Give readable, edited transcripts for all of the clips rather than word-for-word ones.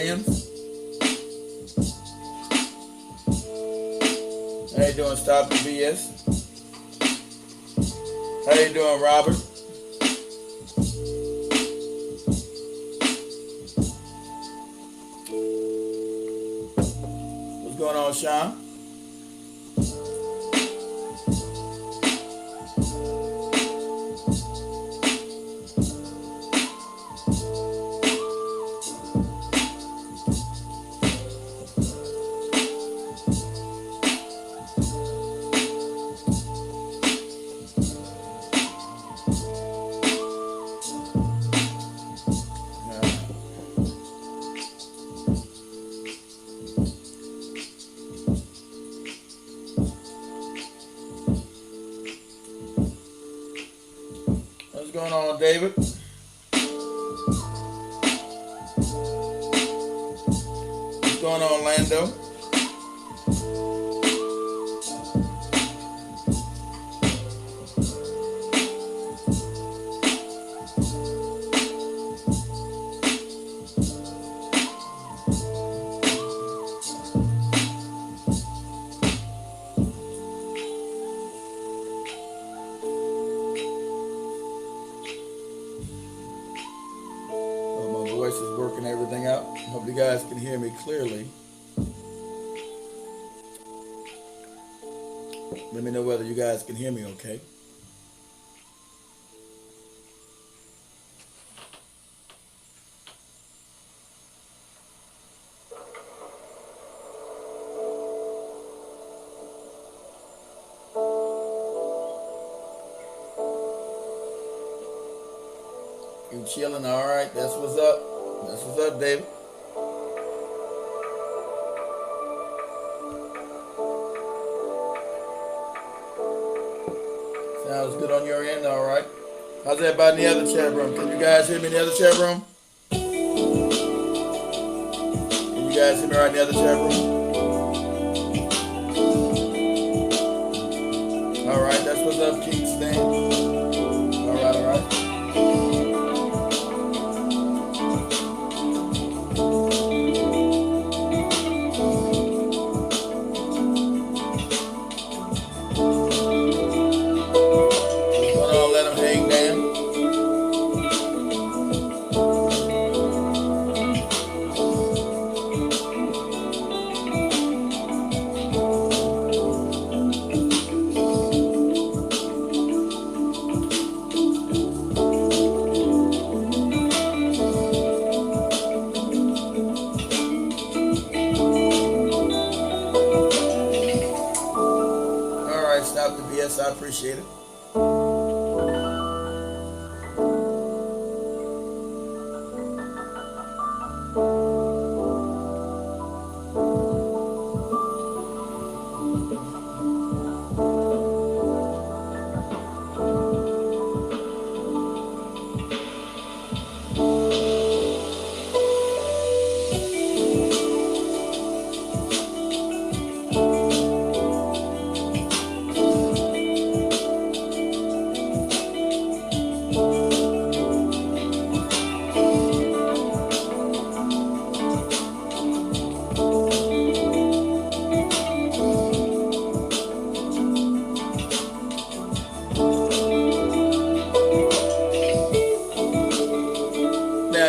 Williams. How you doing, Stop the BS? How you doing, Robert? What's going on, Sean? What's going on, David? What's going on, Lando? Voice is working everything out. Hope you guys can hear me clearly. Let me know whether you guys can hear me okay. You chilling? All right. That's what's up. That's what's up, David. Sounds good on your end. All right. How's everybody in the other chat room? Can you guys hear me in the other chat room? Can you guys hear me right in the other chat room? All right. That's what's up, King Stan. All right. All right. I appreciate it.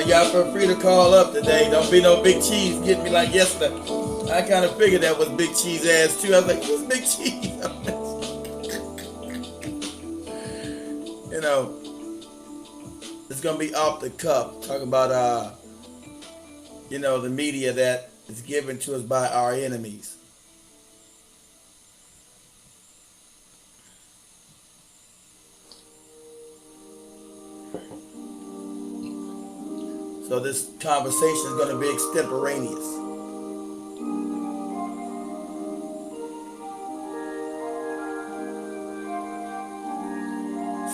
Y'all feel free to call up today. Don't be no Big Cheese getting me like yesterday. I kind of figured that was Big Cheese ass too. I was like, who's Big Cheese? You know, it's gonna be off the cuff. Talking about you know, the media that is given to us by our enemies. So this conversation is going to be extemporaneous.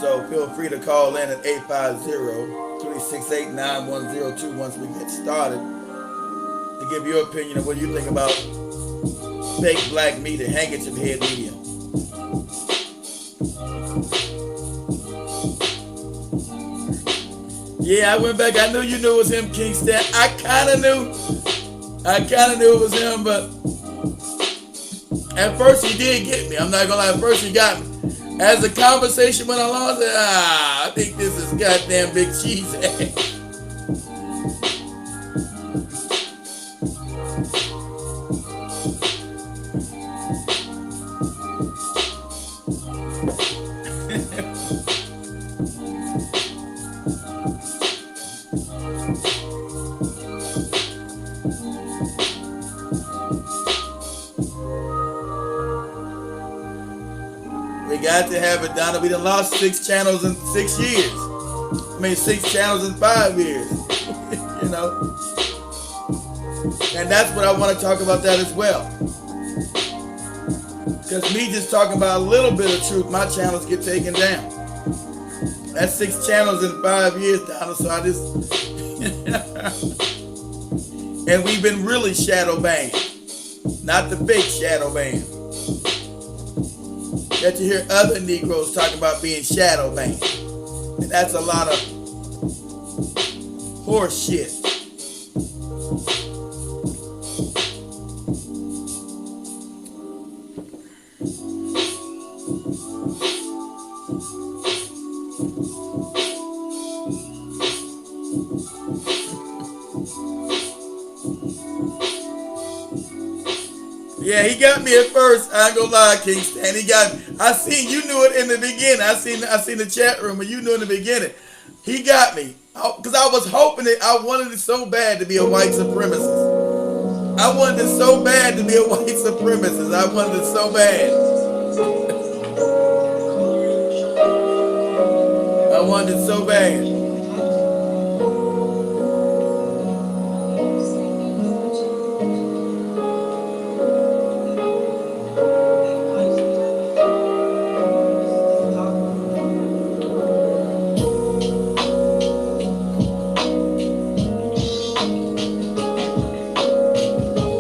So feel free to call in at 850-368-9102 once we get started to give your opinion of what you think about fake black media, handkerchief head media. Yeah, I went back. I knew you knew it was him, Kingston. I kind of knew. I kind of knew it was him, but at first he did get me. I'm not gonna lie. At first he got me. As the conversation went along, I said, I think this is goddamn Big Cheese. We got to have it done. We done lost 6 channels in 6 years. I mean, 6 channels in 5 years. You know? And that's what I want to talk about that as well. Because me just talking about a little bit of truth, my channels get taken down. That's 6 channels in 5 years, Donald, so I just... And we've been really shadow banned. Not the fake shadow banned. That you hear other Negroes talking about being shadow banned. And that's a lot of horse shit. Yeah, he got me at first. I ain't gonna lie, King Stan. He got me. I seen you knew it in the beginning. I seen the chat room, but you knew in the beginning. He got me because I was hoping it. I wanted it so bad to be a white supremacist. I wanted it so bad to be a white supremacist. I wanted it so bad. I wanted it so bad.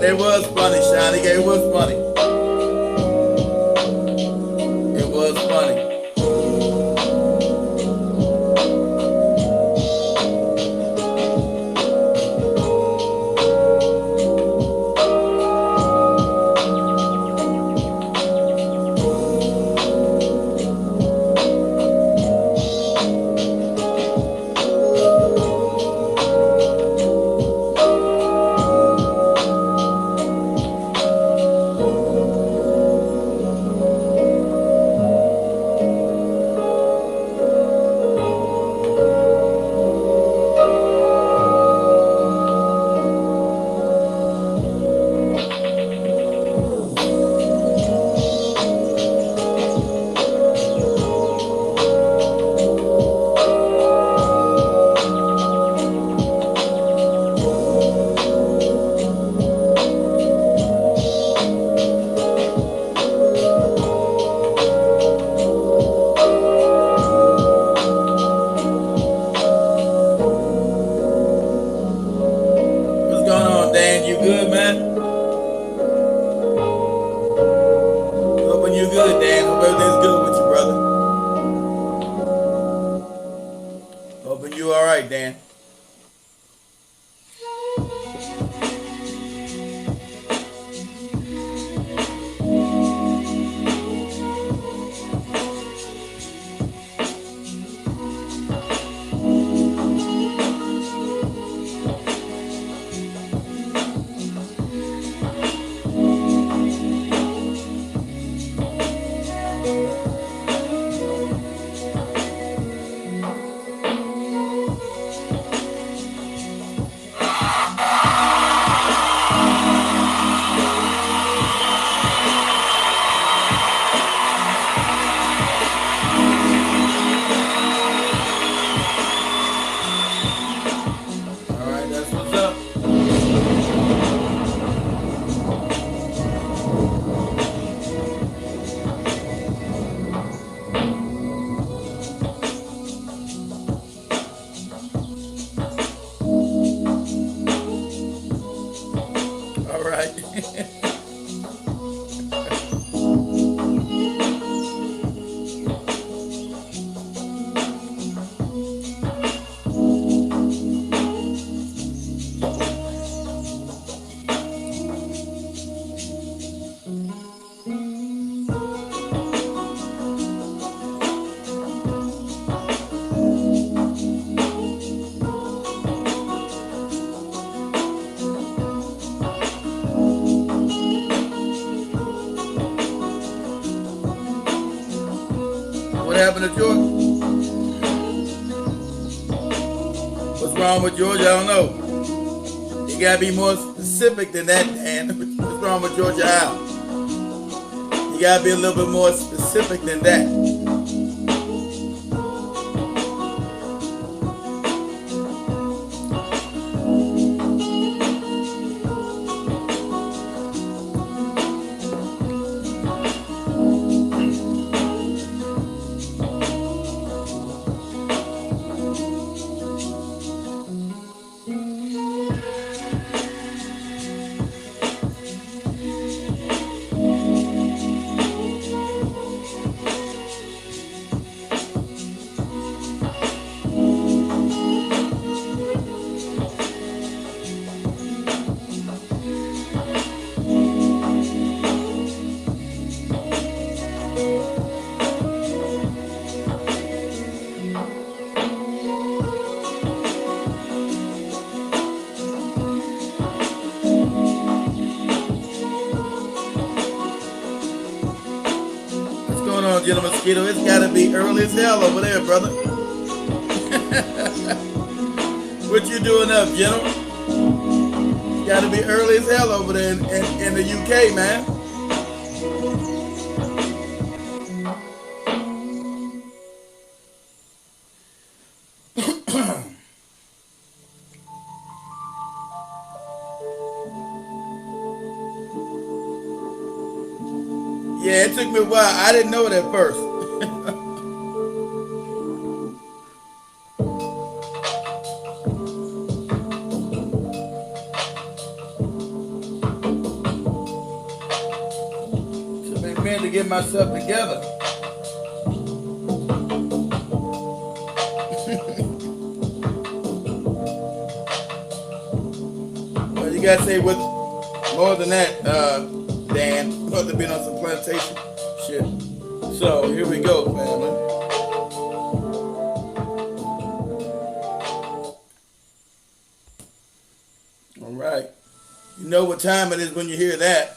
It was funny, Shiny. It was funny. It was funny. happened to Georgia? What's wrong with Georgia? I don't know. You gotta be more specific than that, Dan. What's wrong with Georgia Al? You gotta be a little bit more specific than that. General Mosquito, it's gotta be early as hell over there, brother. What you doing up, General? It's gotta be early as hell over there in the UK, man. Yeah, it took me a while. I didn't know it at first. Took me a minute to get myself together. Well, you gotta say with more than that, Dan. Must have been on some plantation shit. So here we go, family. All right. You know what time it is when you hear that.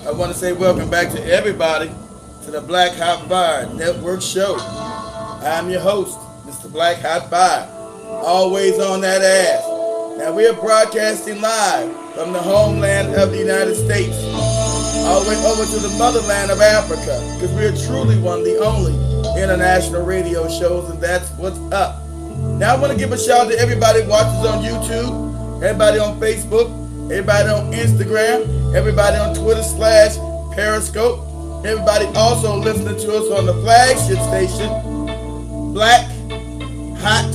I want to say welcome back to everybody to the Black Hot Fire Network Show. I'm your host, Mr. Black Hot Fire. Always on that ass. Now we are broadcasting live from the homeland of the United States, all the way over to the motherland of Africa, because we are truly one of the only international radio shows, and that's what's up. Now I want to give a shout out to everybody who watches on YouTube, everybody on Facebook, everybody on Instagram, everybody on Twitter/Periscope, everybody also listening to us on the flagship station, Black Hot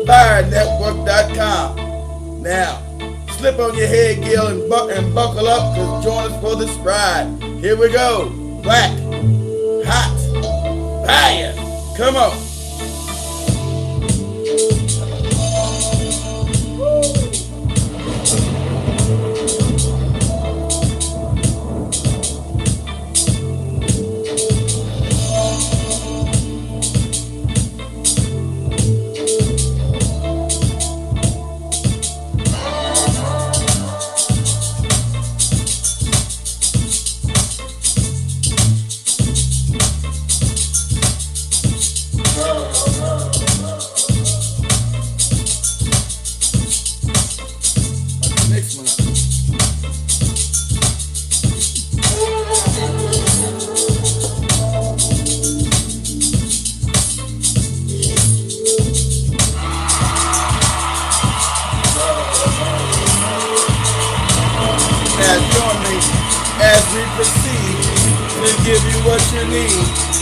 Fire Network.com. Now, slip on your head, Gil, and buckle up, because join us for this ride. Here we go. Black Hot Fire. Come on.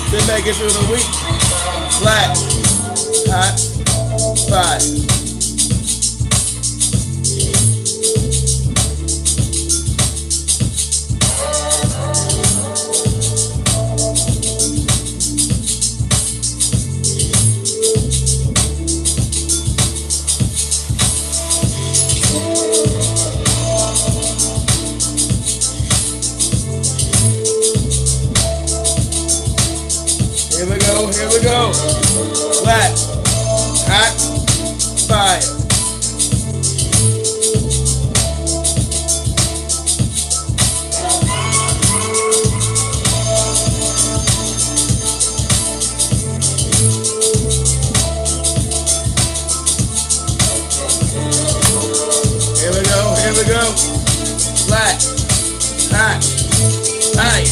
To make it through the week. Black Hot Fire. Here we go. Black Hot Fire. Black. Hot. Fire.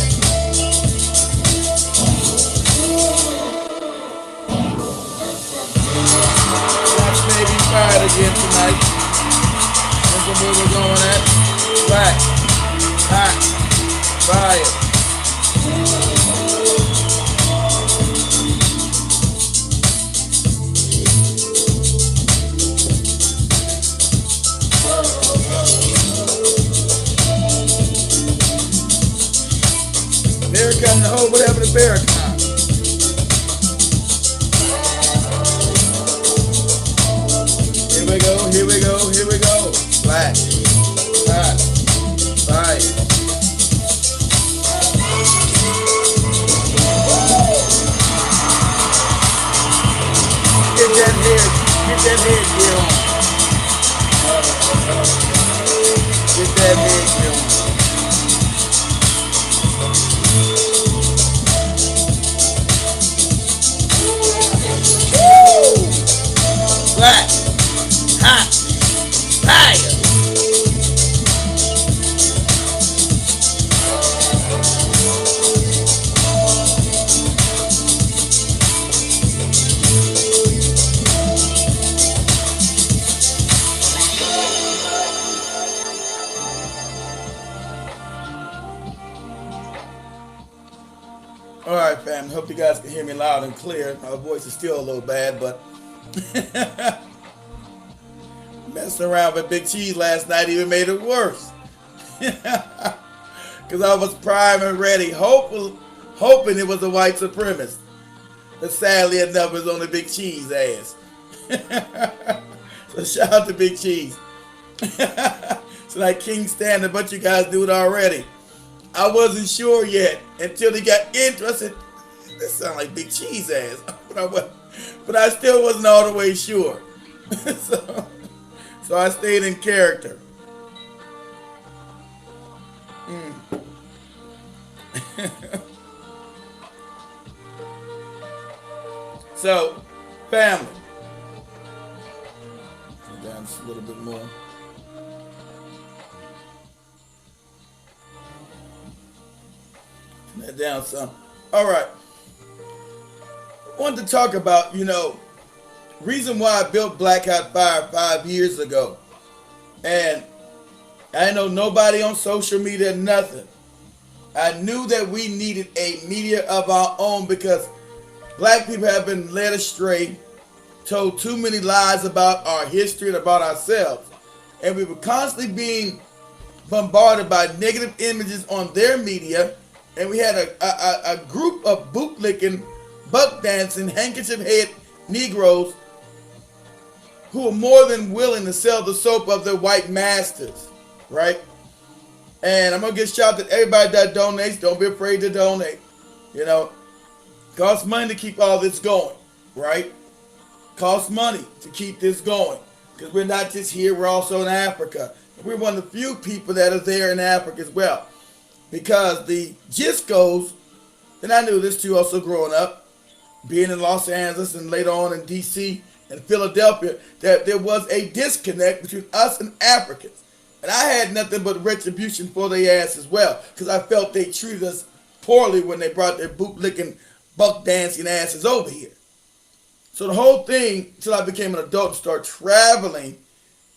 Shots may be fired again tonight. That's where we're going at. Black. Hot. Fire. Farrakhan, the whole whatever the Farrakhan. Here we go, here we go, here we go. Black, hot, fire. Get that head gear on. Get that head gear on. Black, hot, fire. All right, fam. Hope you guys can hear me loud and clear. My voice is still a little bad, but messing around with Big Cheese last night even made it worse. Because I was primed and ready, hoping it was a white supremacist. But sadly enough, it was on the Big Cheese ass. So shout out to Big Cheese. So like King Stan, a bunch of you guys do it already. I wasn't sure yet until he got into it. I said, this sounds like Big Cheese ass. But I still wasn't all the way sure. So I stayed in character. So, family. Turn down just a little bit more. Turn that down some. All right. I wanted to talk about, reason why I built Black Hot Fire 5 years ago. And I know nobody on social media, nothing. I knew that we needed a media of our own because black people have been led astray, told too many lies about our history and about ourselves. And we were constantly being bombarded by negative images on their media. And we had a group of bootlicking, buck dancing, handkerchief head Negroes who were more than willing to sell the soap of their white masters, right? And I'm going to give shout out to everybody that donates. Don't be afraid to donate. Costs money to keep all this going, right? Costs money to keep this going. Because we're not just here, we're also in Africa. We're one of the few people that are there in Africa as well. Because the gist goes, and I knew this too also growing up, being in Los Angeles and later on in D.C. and Philadelphia, that there was a disconnect between us and Africans. And I had nothing but retribution for their ass as well, because I felt they treated us poorly when they brought their bootlicking, buck dancing asses over here. So the whole thing, until I became an adult and started traveling,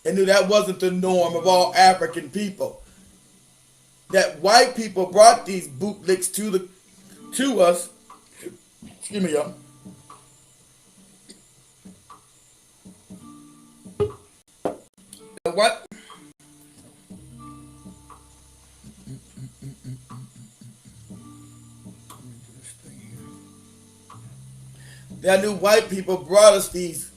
and knew that wasn't the norm of all African people. That white people brought these bootlicks to us. Excuse me, y'all. What? That knew white people brought us these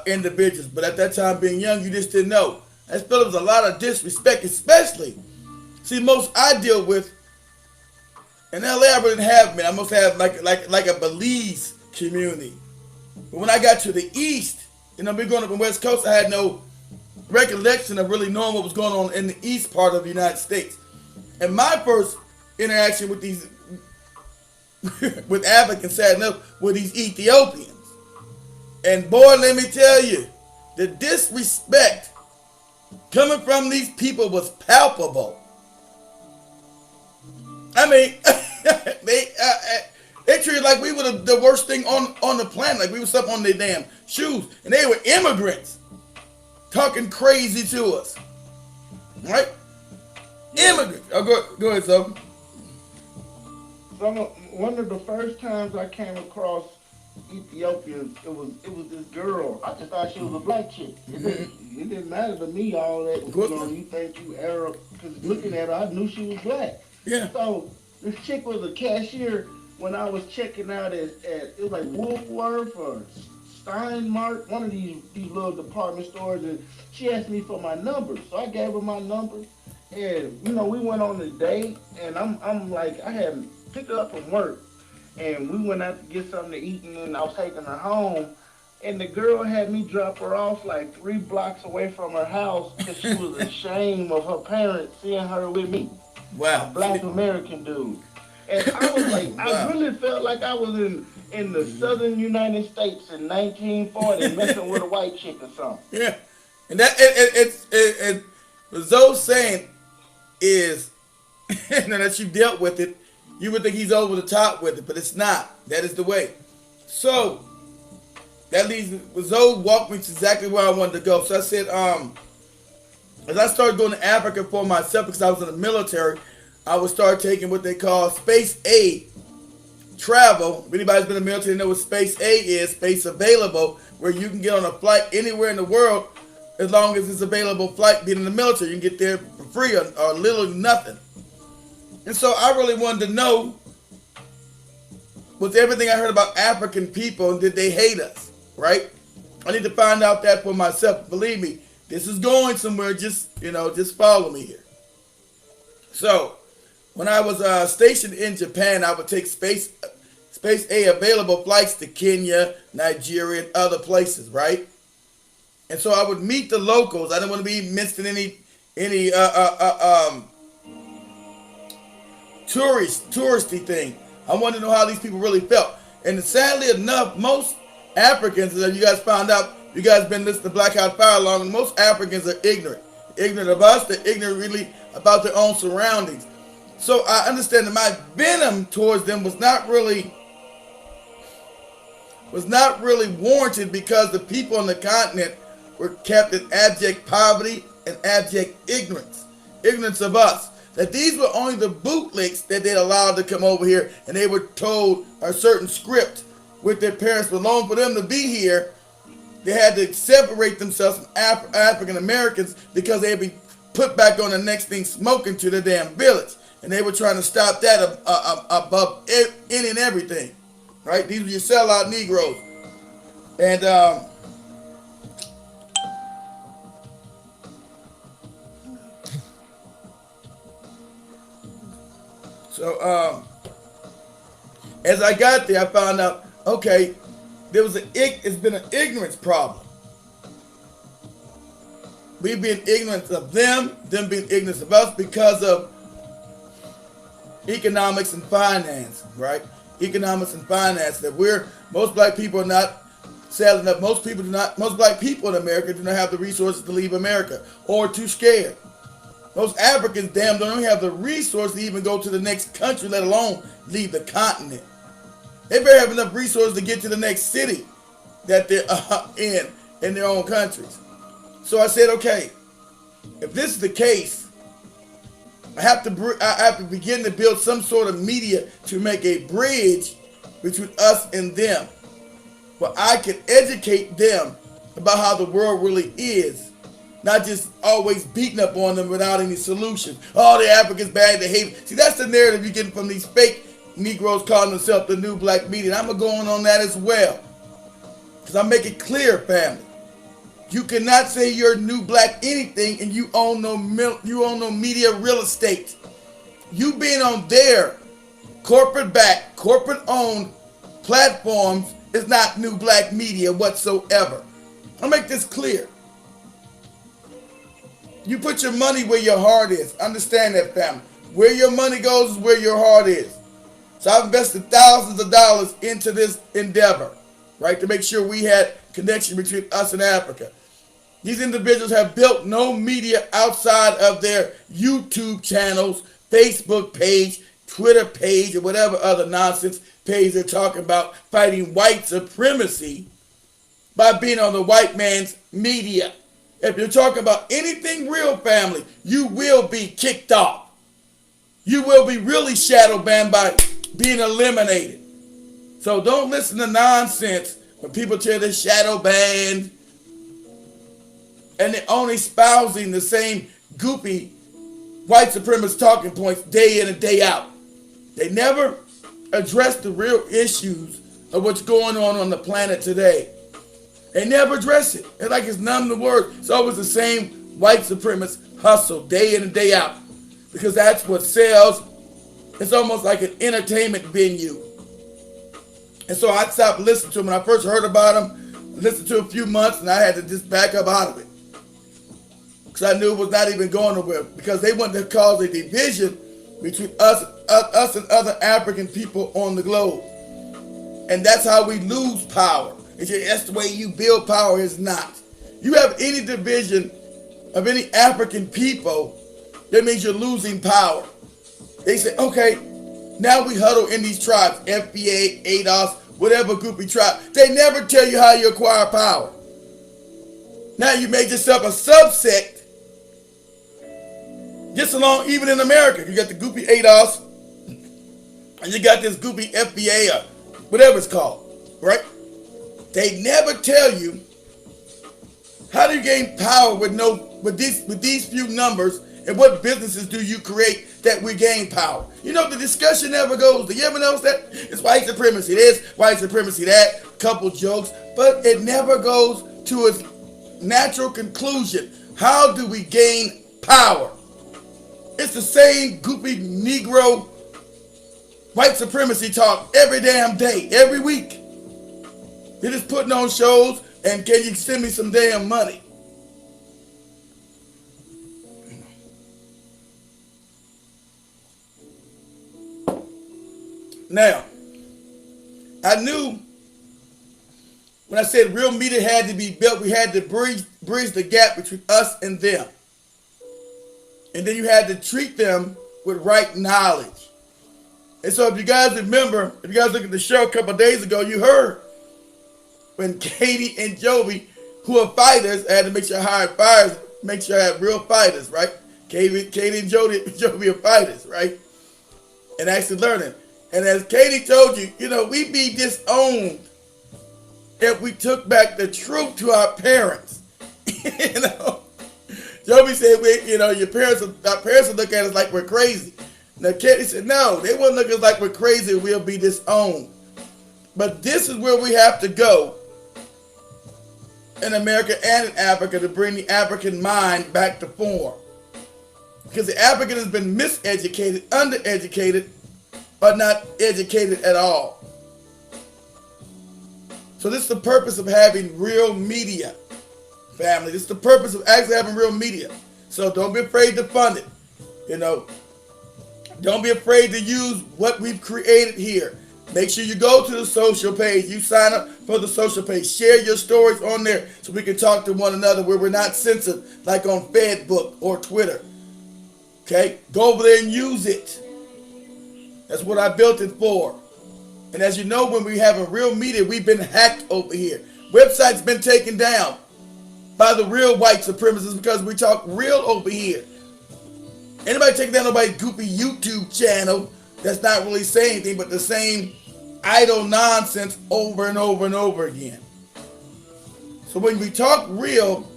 individuals, but at that time, being young, you just didn't know. I felt it was a lot of disrespect, especially. See, most I deal with in LA, I really didn't have men. I must have like a Belize community. But when I got to the East, me growing up in West Coast, I had no recollection of really knowing what was going on in the East part of the United States. And my first interaction with these with Africans, sad enough, were these Ethiopians. And boy, let me tell you, the disrespect coming from these people was palpable. I mean, they treated like we were the worst thing on the planet, like we was up on their damn shoes, and they were immigrants talking crazy to us, right? Immigrants. Oh, go ahead, so. One of the first times I came across Ethiopians, it was this girl. I just thought she was a black chick. It didn't matter to me all that. You think you Arab? Because looking at her, I knew she was black. Yeah. So this chick was a cashier when I was checking out at it was like Woolworth or Steinmark, one of these little department stores, and she asked me for my number. So I gave her my number, and we went on a date, and I'm like I had picked her up from work, and we went out to get something to eat, and then I was taking her home, and the girl had me drop her off like 3 blocks away from her house because she was ashamed of her parents seeing her with me. Wow. A black American dude. And I was like, wow. I really felt like I was in the southern United States in 1940 messing with a white chick or something. Yeah. And that what Zoe's saying is that you dealt with it, you would think he's over the top with it, but it's not. That is the way. So that leads Zoe walked me to exactly where I wanted to go. So I said, as I started going to Africa for myself because I was in the military, I would start taking what they call space aid travel. If anybody's been in the military, they know what space aid is, space available, where you can get on a flight anywhere in the world as long as it's available flight being in the military. You can get there for free or little or nothing. And so I really wanted to know, was everything I heard about African people, and did they hate us, right? I need to find out that for myself. Believe me, this is going somewhere. Just follow me here. So, when I was stationed in Japan, I would take space aid available flights to Kenya, Nigeria, and other places, right? And so I would meet the locals. I didn't want to be mixed in any touristy thing. I wanted to know how these people really felt. And sadly enough, most Africans, as you guys found out, you guys been listening to Black Hot Fire long, and most Africans are ignorant. Ignorant of us, they're ignorant really about their own surroundings. So I understand that my venom towards them was not really warranted because the people on the continent were kept in abject poverty and abject ignorance of us. That these were only the bootlicks that they allowed to come over here, and they were told a certain script with their parents. But long for them to be here, they had to separate themselves from African Americans because they'd be put back on the next thing smoking to the damn village. And they were trying to stop that above any and everything. Right? These were your sellout Negroes. And so as I got there, I found out, okay, it's been an ignorance problem. We've been ignorant of them being ignorant of us because of economics and finance, right? Economics and finance. That most black people are not, sadly enough, most black people in America do not have the resources to leave America or too scared. Most Africans, don't even have the resources to even go to the next country, let alone leave the continent. They better have enough resources to get to the next city that they're in their own countries. So I said, okay, if this is the case, I have to begin to build some sort of media to make a bridge between us and them, where I can educate them about how the world really is, not just always beating up on them without any solution. Oh, the Africans bad, they hate. See, that's the narrative you're getting from these fake Negroes calling themselves the new black media. And I'm going on that as well, because I make it clear, family. You cannot say you're new black anything and you own no media real estate. You being on their corporate-backed, corporate-owned platforms is not new black media whatsoever. I'll make this clear. You put your money where your heart is. Understand that, family. Where your money goes is where your heart is. So I've invested thousands of dollars into this endeavor, right, to make sure we had connection between us and Africa. These individuals have built no media outside of their YouTube channels, Facebook page, Twitter page or whatever other nonsense page they're talking about fighting white supremacy by being on the white man's media. If you're talking about anything real, family, you will be kicked off. You will be really shadow banned by being eliminated. So don't listen to nonsense when people tell they're shadow banned and they're only espousing the same goopy white supremacist talking points day in and day out. They never address the real issues of what's going on the planet today. They never address it. It's like it's numb the word. It's always the same white supremacist hustle day in and day out because that's what sells. It's almost like an entertainment venue. And so I stopped listening to them. When I first heard about them, listened to a few months, and I had to just back up out of it because I knew it was not even going nowhere because they wanted to cause a division between us and other African people on the globe. And that's how we lose power. That's the way you build power. Is not. You have any division of any African people, that means you're losing power. They say, okay, now we huddle in these tribes, FBA, ADOS, whatever groupie tribe. They never tell you how you acquire power. Now you made yourself a subsect. Just along, even in America, you got the goopy ADOS, and you got this goopy FBA or whatever it's called, right? They never tell you how do you gain power with these few numbers, and what businesses do you create that we gain power. You know, the discussion never goes. Do you ever notice that? It's white supremacy this, white supremacy that, couple jokes, but it never goes to its natural conclusion. How do we gain power? It's the same goopy Negro white supremacy talk every damn day, every week. They're just putting on shows and can you send me some damn money? Now, I knew when I said real media had to be built, we had to bridge the gap between us and them. And then you had to treat them with right knowledge. And so if you guys remember, if you guys look at the show a couple of days ago, you heard when Katie and Joby, who are fighters, I had to make sure I hired fighters, make sure I had real fighters, right? Katie and Joby are fighters, right? And actually learning. And as Katie told you, you know, we'd be disowned if we took back the truth to our parents. You know, Joby said, our parents will look at us like we're crazy. Now Katie said, no, they won't look at us like we're crazy. We'll be disowned. But this is where we have to go in America and in Africa to bring the African mind back to form. Because the African has been miseducated, undereducated, but not educated at all. So this is the purpose of having real media, family. This is the purpose of actually having real media. So don't be afraid to fund it. You know, don't be afraid to use what we've created here. Make sure you go to the social page. You sign up for the social page. Share your stories on there so we can talk to one another where we're not censored like on Facebook or Twitter. Okay? Go over there and use it. That's what I built it for. And as you know, when we have a real media, we've been hacked over here. Websites been taken down by the real white supremacists because we talk real over here. Anybody taking down nobody's goopy YouTube channel that's not really saying anything but the same idle nonsense over and over and over again. So when we talk real,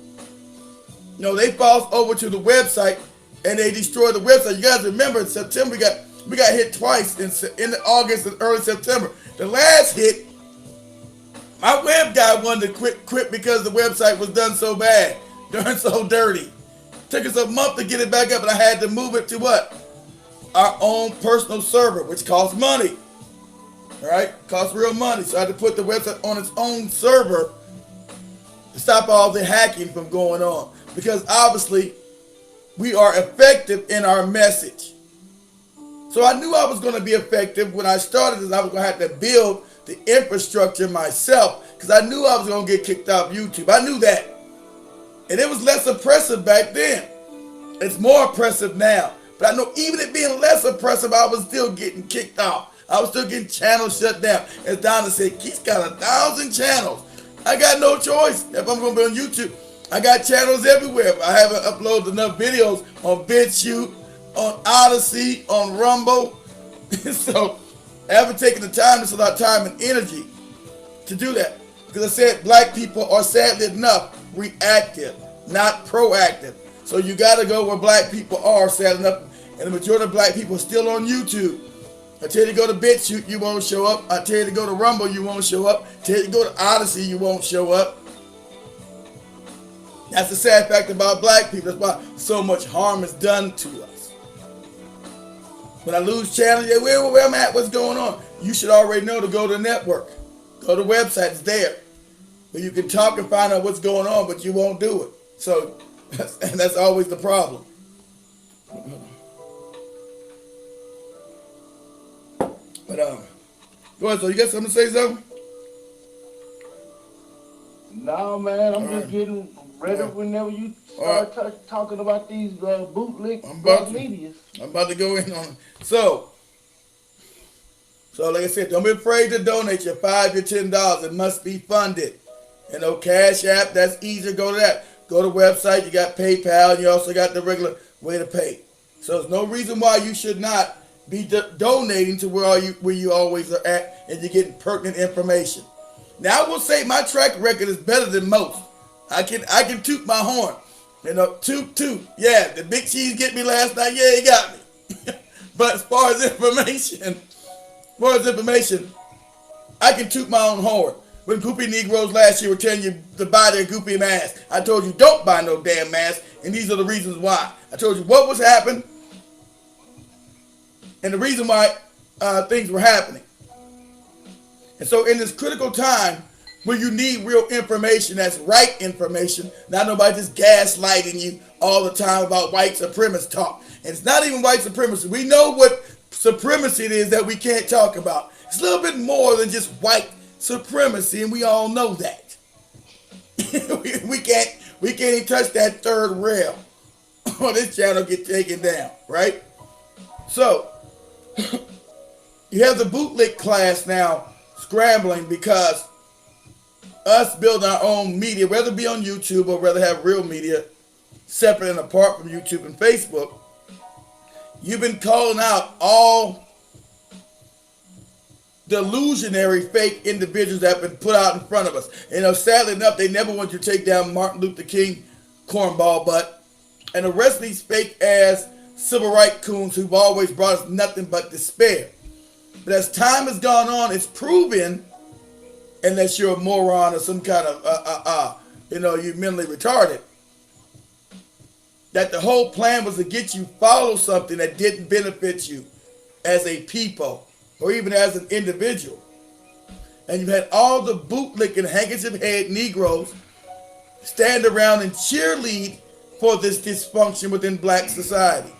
you know, they fall over to the website and they destroy the website. You guys remember in September we got hit twice in August and early September. The last hit, my web guy wanted to quit because the website was done so bad, done so dirty. Took us a month to get it back up, and I had to move it to what? Our own personal server, which costs money. All right? Costs real money. So I had to put the website on its own server to stop all the hacking from going on. Because obviously, we are effective in our message. So I knew I was going to be effective when I started this. I was going to have to build the infrastructure myself because I knew I was going to get kicked off YouTube. I knew that. And it was less oppressive back then. It's more oppressive now. But I know even it being less oppressive, I was still getting kicked off. I was still getting channels shut down. As Donna said, he's got 1,000 channels. I got no choice if I'm going to be on YouTube. I got channels everywhere. I haven't uploaded enough videos on BitChute, on Odyssey, on Rumble. So I haven't taken the time. It's a lot of time and energy to do that. Because I said black people are sadly enough reactive, not proactive. So you got to go where black people are, sadly enough. And the majority of black people are still on YouTube. I tell you to go to BitChute, you won't show up. I tell you to go to Rumble, you won't show up. I tell you to go to Odyssey, you won't show up. That's the sad fact about black people. That's why so much harm is done to us. When I lose channels, yeah, where I'm at, what's going on? You should already know to go to the network. Go to the website, it's there. Where you can talk and find out what's going on, but you won't do it. So, and that's always the problem. But, go ahead, so you got something to say, something? No, man, I'm just getting ready whenever you start talking about these bootleg medias. I'm about to go in on it. So like I said, don't be afraid to donate your $5, your $10. It must be funded. You know, Cash App, that's easy. Go to that. Go to the website. You got PayPal. And you also got the regular way to pay. So there's no reason why you should not be donating to where you always are at, and you're getting pertinent information. Now I will say my track record is better than most. I can toot my horn. You know, toot. Yeah, the Big Cheese get me last night. Yeah, he got me. But as far as information, I can toot my own horn. When Goopy Negroes last year were telling you to buy their Goopy mask, I told you don't buy no damn mask, and these are the reasons why. I told you what was happening, and the reason why things were happening. And so in this critical time where you need real information, that's right information, not nobody just gaslighting you all the time about white supremacist talk. And it's not even white supremacy. We know what supremacy it is that we can't talk about. It's a little bit more than just white supremacy, and we all know that. we can't even touch that third rail or this channel get taken down, right? So you have the bootleg class now scrambling because us build our own media, whether it be on YouTube or rather have real media separate and apart from YouTube and Facebook. You've been calling out all delusionary fake individuals that have been put out in front of us. You know, sadly enough, they never want you to take down Martin Luther King, cornball butt, and the rest of these fake ass civil rights coons who've always brought us nothing but despair. But as time has gone on, it's proven, unless you're a moron or some kind of, you're mentally retarded, that the whole plan was to get you follow something that didn't benefit you as a people or even as an individual. And you've had all the bootlicking, handkerchief head Negroes stand around and cheerlead for this dysfunction within black society.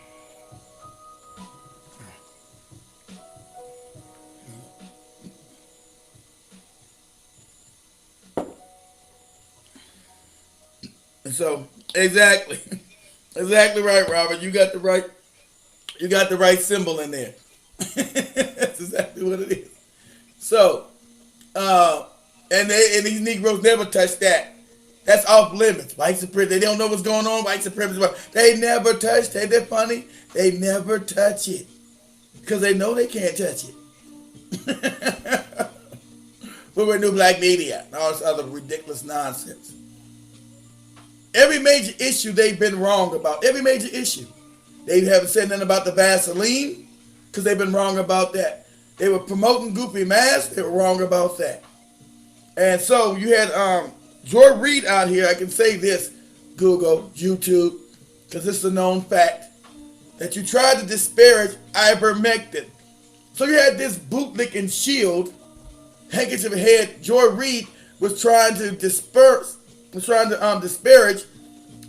And so, exactly right, Robert. You got the right symbol in there. That's exactly what it is. So, and these Negroes never touch that. That's off limits. White supremacy. They don't know what's going on. White supremacy. They never touch it. They're funny. They never touch it because they know they can't touch it. But we're new black media and all this other ridiculous nonsense. Every major issue they've been wrong about. Every major issue. They haven't said nothing about the Vaseline because they've been wrong about that. They were promoting goofy masks. They were wrong about that. And so you had Joy Reid out here. I can say this, Google, YouTube, because this is a known fact, that you tried to disparage ivermectin. So you had this bootlicking shield, handkerchief head. Joy Reid was trying to disparage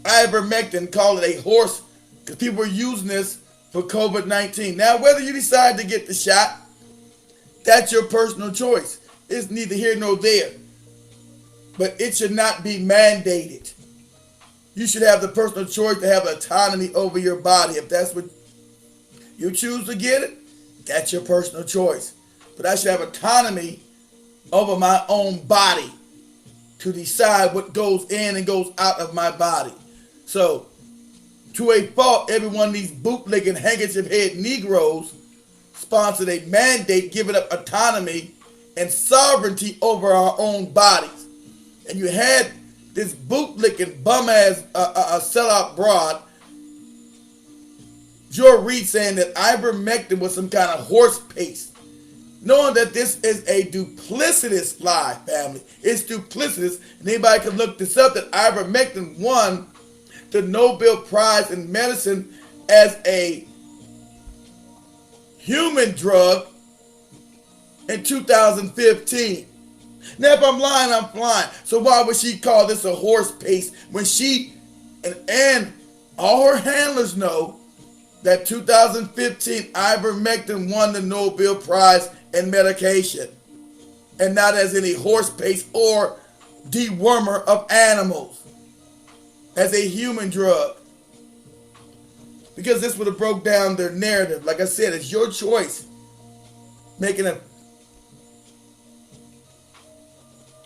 ivermectin, call it a horse, because people were using this for COVID-19. Now, whether you decide to get the shot, that's your personal choice. It's neither here nor there. But it should not be mandated. You should have the personal choice to have autonomy over your body if that's what You choose to get it, that's your personal choice. But I should have autonomy over my own body to decide what goes in and goes out of my body. So, to a fault, every one of these bootlicking handkerchief head Negroes sponsored a mandate giving up autonomy and sovereignty over our own bodies. And you had this bootlicking bum-ass sellout broad, Joy Reid, saying that ivermectin was some kind of horse paste. Knowing that this is a duplicitous lie, family. It's duplicitous. And anybody can look this up, that ivermectin won the Nobel Prize in Medicine as a human drug in 2015. Now, if I'm lying, I'm flying. So why would she call this a horse paste when she and all her handlers know that 2015 ivermectin won the Nobel Prize in medication, and not as any horse paste or dewormer of animals, as a human drug? Because this would have broke down their narrative. Like I said, it's your choice making an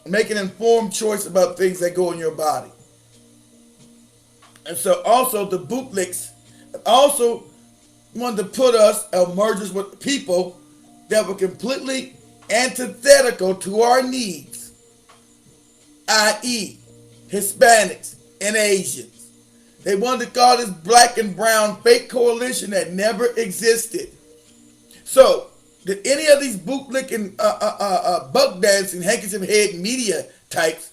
informed choice about things that go in your body. And so also the bootlicks also wanted to put us on mergers with people that were completely antithetical to our needs, i.e. Hispanics and Asians. They wanted to call this black and brown fake coalition that never existed. So, did any of these bootlicking, buck dancing, handkerchief head media types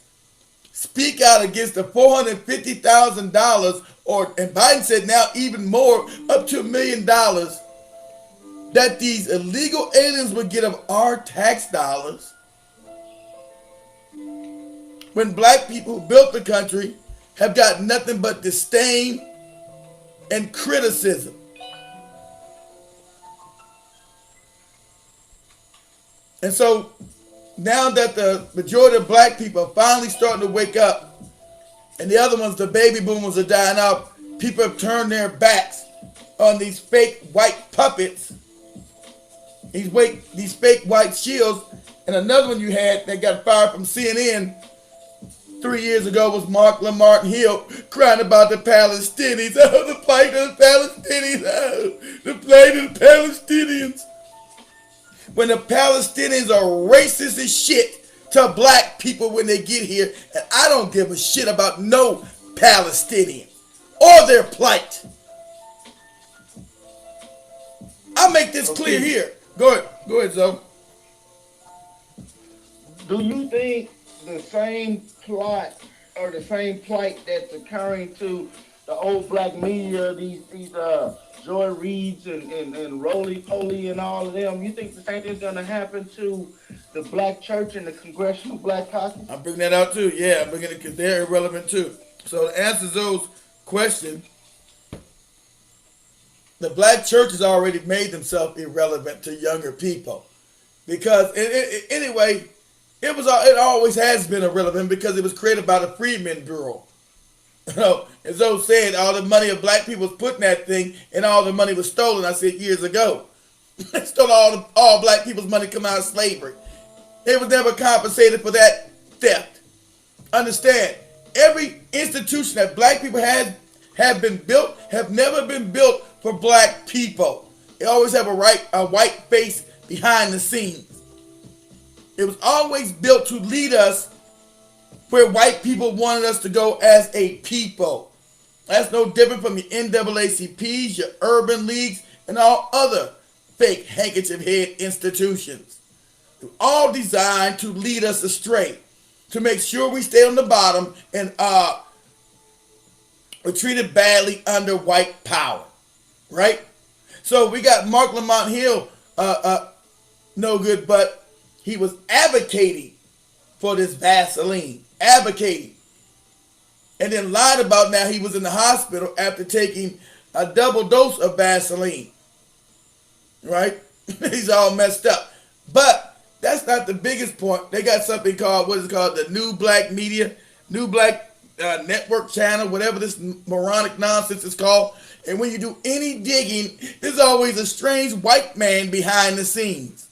speak out against the $450,000, and Biden said now even more, up to $1 million, that these illegal aliens would get of our tax dollars, when black people who built the country have got nothing but disdain and criticism? And so now that the majority of black people are finally starting to wake up, and the other ones, the baby boomers, are dying out, people have turned their backs on these fake white puppets, these fake white shields. And another one you had that got fired from CNN 3 years ago was Mark Lamar Hill crying about the Palestinians. Oh, the plight of the Palestinians. Oh, the plight of the Palestinians. When the Palestinians are racist as shit to black people when they get here, and I don't give a shit about no Palestinian or their plight. I'll make this clear here. Go ahead, Zoe. Do you think the same plot or the same plight that's occurring to the old black media, these Joy Reids and Roly Poly and all of them, you think the same thing's going to happen to the black church and the Congressional Black Caucus? I'm bringing that out too. Yeah, I'm bringing it because they're irrelevant too. So to answer Zoe's question, the black church has already made themselves irrelevant to younger people, because anyway, it always has been irrelevant because it was created by the Freedmen Bureau. You know, as Zoe said, all the money of black people was put in that thing, and all the money was stolen. I said years ago, they stole all black people's money coming out of slavery. They was never compensated for that theft. Understand? Every institution that black people have been built have never been built for black people. They always have a white face behind the scenes. It was always built to lead us where white people wanted us to go as a people. That's no different from your NAACPs, your urban leagues, and all other fake handkerchief head institutions. They're all designed to lead us astray, to make sure we stay on the bottom and we're treated badly under white power, right? So we got Mark Lamont Hill, no good, but he was advocating for this Vaseline, advocating, and then lied about now he was in the hospital after taking a double dose of Vaseline, right? He's all messed up. But that's not the biggest point. They got something called, what is it called, the new black media, new black network channel, whatever this moronic nonsense is called. And when you do any digging, there's always a strange white man behind the scenes.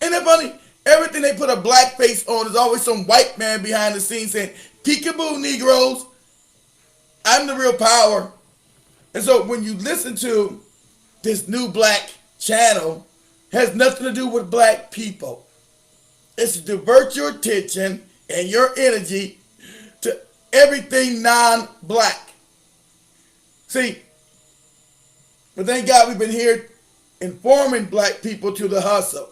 Isn't that funny? Everything they put a black face on, there's always some white man behind the scenes saying, peekaboo, Negroes, I'm the real power. And so when you listen to this new black channel, it has nothing to do with black people. It's to divert your attention and your energy to everything non-black. See, but thank God we've been here informing black people to the hustle.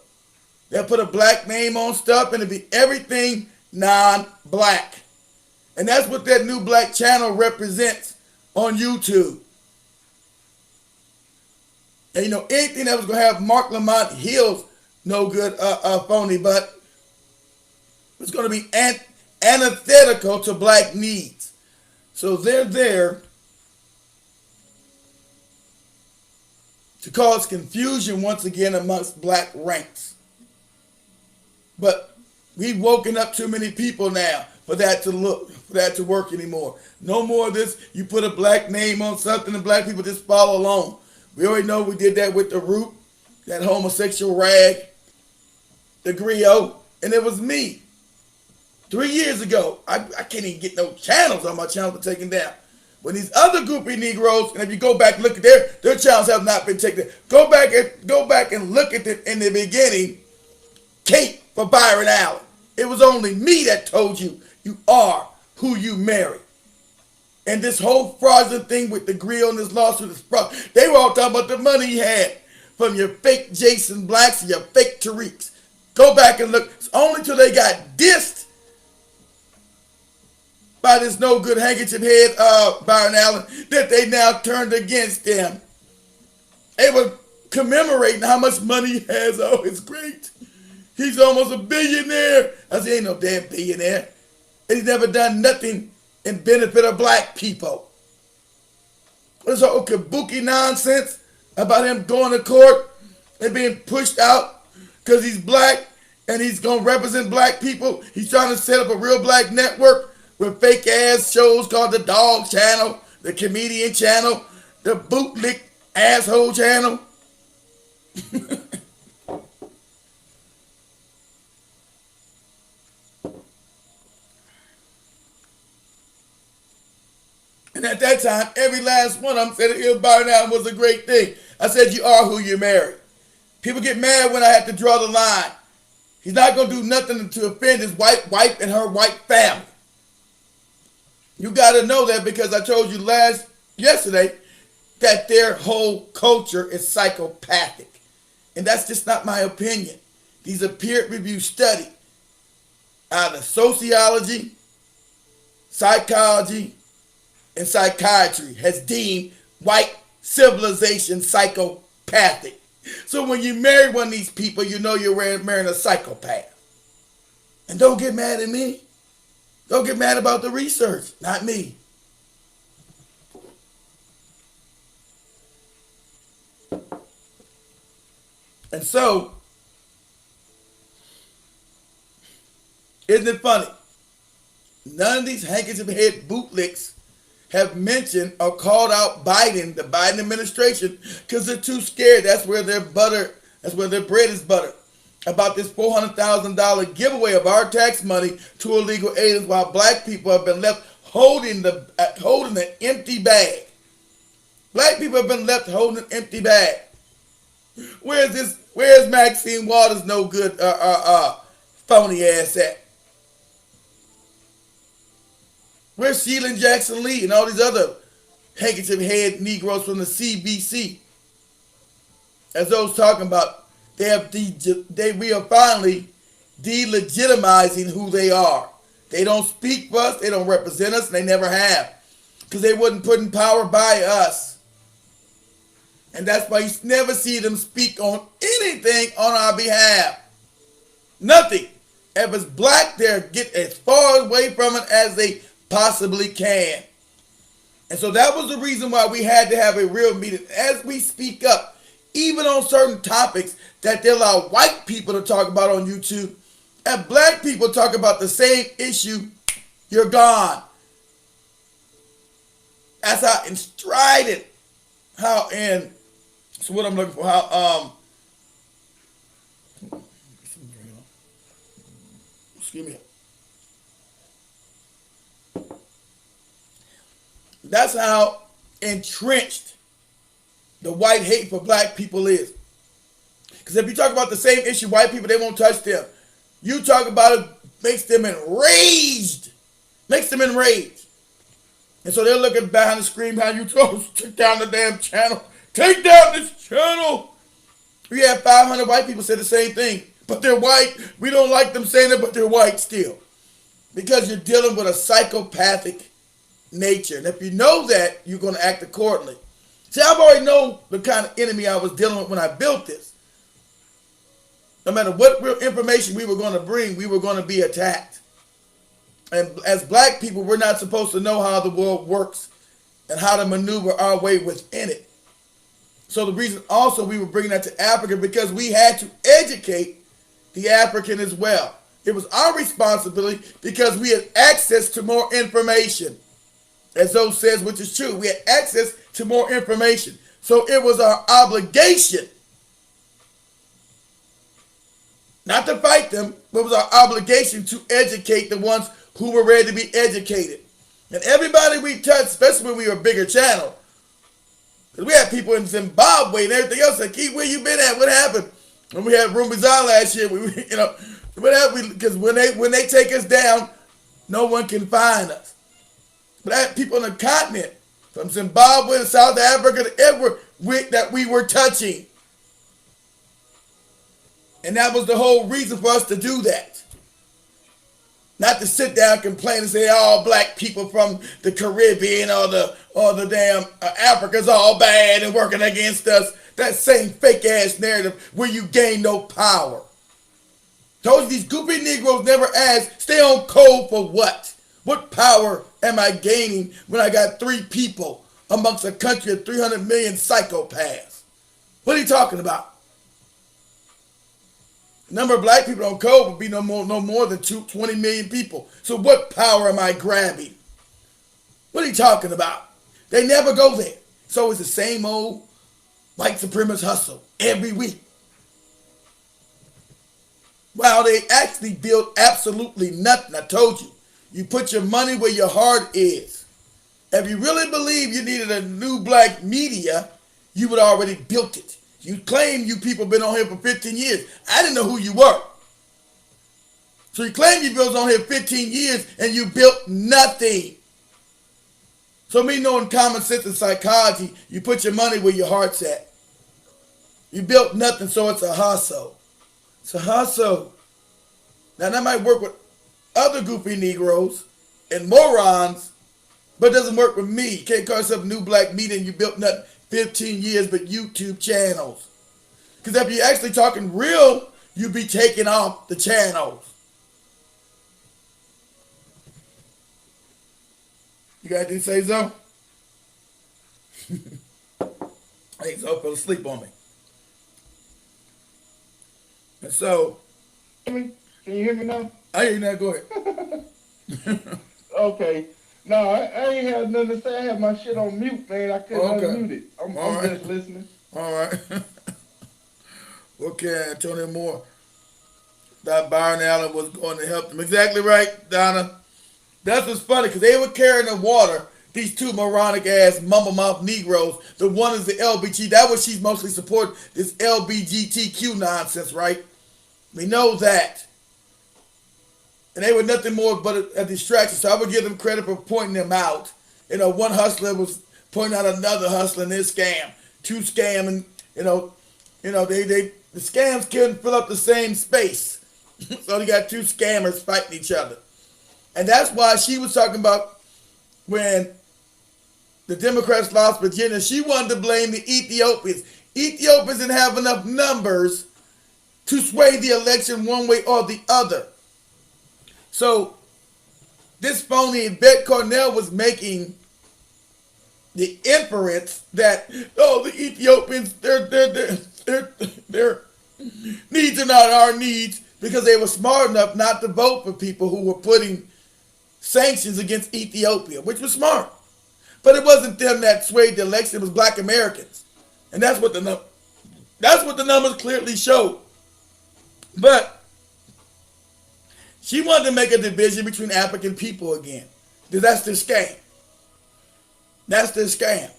They'll put a black name on stuff and it'll be everything non-black. And that's what that new black channel represents on YouTube. And you know, anything that was going to have Mark Lamont Hill's no good phony, but it's going to be antithetical to black needs. So they're there to cause confusion once again amongst black ranks. But we've woken up too many people now for that to work anymore. No more of this, you put a black name on something and black people just follow along. We already know we did that with the Root, that homosexual rag, the griot, and it was me. 3 years ago, I can't even get no channels on my channel for taken down. When these other groupie Negroes, and if you go back and look at their channels have not been taken down. Go back and look at it in the beginning. Kate for Byron Allen. It was only me that told you you are who you marry. And this whole fraudulent thing with the grill and this lawsuit is fraud. They were all talking about the money he had from your fake Jason Blacks and your fake Tariqs. Go back and look. It's only till they got dissed by this no good handkerchief head Byron Allen that they now turned against them. They were commemorating how much money he has. Oh, it's great. He's almost a billionaire. I said, ain't no damn billionaire. And he's never done nothing in benefit of black people. This whole kabuki nonsense about him going to court and being pushed out because he's black and he's going to represent black people. He's trying to set up a real black network with fake ass shows called the Dog Channel, the Comedian Channel, the Bootlick Asshole Channel. And at that time, every last one of them said that Byron Allen was a great thing. I said, you are who you marry. People get mad when I have to draw the line. He's not going to do nothing to offend his white wife and her white family. You got to know that because I told you yesterday that their whole culture is psychopathic. And that's just not my opinion. These are peer-reviewed studies out of sociology, psychology, and psychiatry has deemed white civilization psychopathic. So when you marry one of these people, you know you're marrying a psychopath. And don't get mad at me. Don't get mad about the research, not me. And so, isn't it funny? None of these handkerchief head bootlicks have mentioned or called out Biden, the Biden administration, because they're too scared. That's where their bread is buttered. About this $400,000 giveaway of our tax money to illegal aliens, while black people have been left holding an empty bag. Black people have been left holding an empty bag. Where's Maxine Waters' no good phony ass at? Where's Sheila Jackson Lee and all these other handkerchief head Negroes from the CBC? As those talking about, we are finally delegitimizing who they are. They don't speak for us, they don't represent us, and they never have. Because they wasn't put in power by us. And that's why you never see them speak on anything on our behalf. Nothing. If it's black, they'll get as far away from it as they possibly can. And so that was the reason why we had to have a real meeting. As we speak up, even on certain topics that they allow white people to talk about on YouTube, and black people talk about the same issue, you're gone. That's how enstrided, how in, so what I'm looking for, how, excuse me. That's how entrenched the white hate for black people is. Because if you talk about the same issue, white people, they won't touch them. You talk about it, makes them enraged. Makes them enraged. And so they're looking behind the screen, how you take down the damn channel. Take down this channel. We had 500 white people say the same thing. But they're white. We don't like them saying it, but they're white still. Because you're dealing with a psychopathic nature. And if you know that, you're going to act accordingly. See, I've already known the kind of enemy I was dealing with when I built this. No matter what real information we were going to bring, we were going to be attacked. And as black people, we're not supposed to know how the world works and how to maneuver our way within it. So the reason also we were bringing that to Africa, because we had to educate the African as well. It was our responsibility because we had access to more information. As Zoe says, which is true, we had access to more information. So it was our obligation not to fight them, but it was our obligation to educate the ones who were ready to be educated. And everybody we touched, especially when we were a bigger channel, because we had people in Zimbabwe and everything else, like, Keith, where you been at? What happened? When we had Rumbazan last year, what happened? Because when they take us down, no one can find us. But I had people on the continent, from Zimbabwe to South Africa to everywhere that we were touching. And that was the whole reason for us to do that. Not to sit down and complain and say all black people from the Caribbean or the damn Africa's all bad and working against us. That same fake ass narrative where you gain no power. Told you these goofy Negroes never asked, stay on code for what? What power am I gaining when I got 3 people amongst a country of 300 million psychopaths? What are you talking about? The number of black people on code would be no more than 20 million people. So what power am I grabbing? What are you talking about? They never go there. So it's the same old white supremacist hustle every week. While they actually build absolutely nothing. I told you. You put your money where your heart is. If you really believe you needed a new black media, you would already built it. You claim you people been on here for 15 years. I didn't know who you were. So you claim you been on here 15 years and you built nothing. So me knowing common sense and psychology, you put your money where your heart's at. You built nothing, so it's a hustle. It's a hustle. Now that might work with other goofy Negroes and morons, but it doesn't work with me. You can't call yourself new black media and you built nothing 15 years but YouTube channels. Because if you're actually talking real, you'd be taking off the channels. You got anything to say, Zoe? I think Zoe fell asleep on me. And so... Can you hear me now? I hear you now. Go ahead. Okay. No, I ain't had nothing to say. I had my shit on mute, man. I couldn't unmute it. I'm right. Just listening. All right. Okay, Antonio Moore. That Byron Allen was going to help them. Exactly right, Donna. That's what's funny, because they were carrying the water, these 2 moronic ass mumble mouth Negroes. The one is the LBG. That's what she's mostly supporting, this LBGTQ nonsense, right? We know that. And they were nothing more but a distraction. So I would give them credit for pointing them out. You know, one hustler was pointing out another hustler in this scam. 2 scamming, the scams couldn't fill up the same space. So you got 2 scammers fighting each other. And that's why she was talking about when the Democrats lost Virginia, she wanted to blame the Ethiopians. Ethiopians didn't have enough numbers to sway the election one way or the other. So this phony Yvette Cornell was making the inference that, the Ethiopians, their needs are not our needs, because they were smart enough not to vote for people who were putting sanctions against Ethiopia, which was smart. But it wasn't them that swayed the election. It was black Americans. And that's what the numbers clearly showed. But she wanted to make a division between African people again. That's their scam. That's their scam.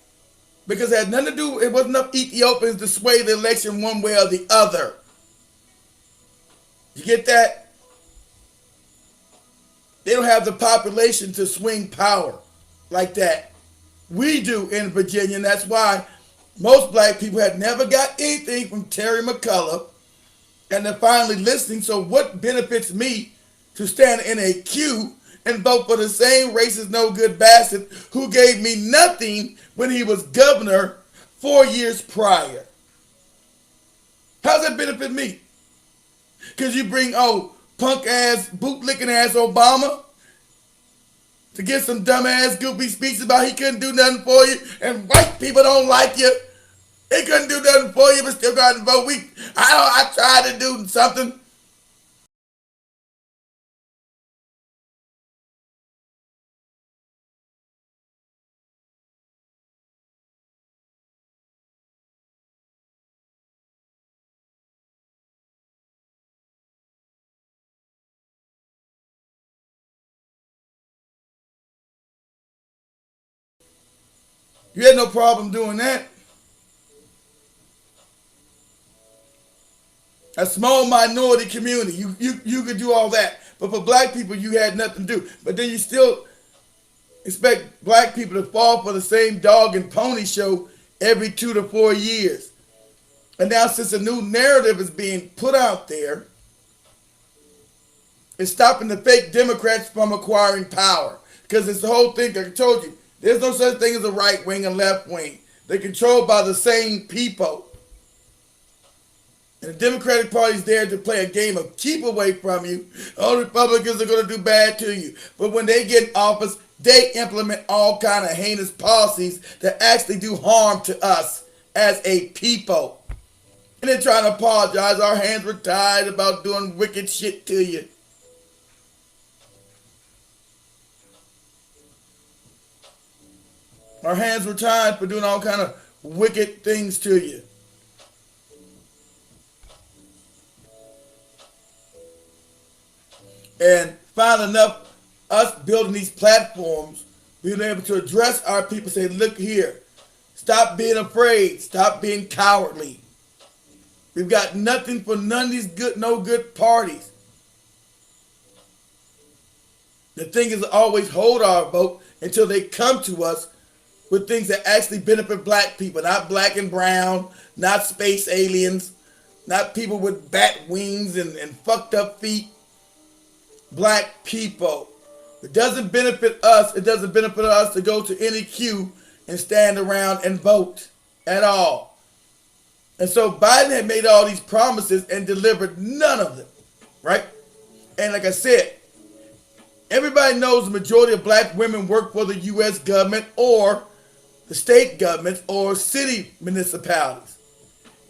Because it had nothing to do, it wasn't enough Ethiopians to sway the election one way or the other. You get that? They don't have the population to swing power like that. We do in Virginia, and that's why most black people had never got anything from Terry McCullough, and they're finally listening. So what benefits me to stand in a queue and vote for the same racist, no good bastard who gave me nothing when he was governor 4 years prior? How's that benefit me? Because you bring, punk ass, boot licking ass Obama to get some dumb ass goofy speeches about he couldn't do nothing for you and white people don't like you. He couldn't do nothing for you but still got to vote. I tried to do something. You had no problem doing that. A small minority community, you could do all that. But for black people, you had nothing to do. But then you still expect black people to fall for the same dog and pony show every 2 to 4 years. And now since a new narrative is being put out there, it's stopping the fake Democrats from acquiring power. Because it's the whole thing, like I told you, there's no such thing as a right wing and left wing. They're controlled by the same people. And the Democratic Party is there to play a game of keep away from you. All Republicans are going to do bad to you. But when they get in office, they implement all kind of heinous policies that actually do harm to us as a people. And they're trying to apologize. Our hands were tied about doing wicked shit to you. Our hands were tied for doing all kind of wicked things to you. And finally enough, us building these platforms, being able to address our people, say, look here, stop being afraid, stop being cowardly. We've got nothing for none of these no good parties. The thing is to always hold our vote until they come to us with things that actually benefit black people, not black and brown, not space aliens, not people with bat wings and fucked up feet. Black people. It doesn't benefit us. It doesn't benefit us to go to any queue and stand around and vote at all. And so Biden had made all these promises and delivered none of them, right? And like I said, everybody knows the majority of black women work for the U.S. government or the state governments or city municipalities.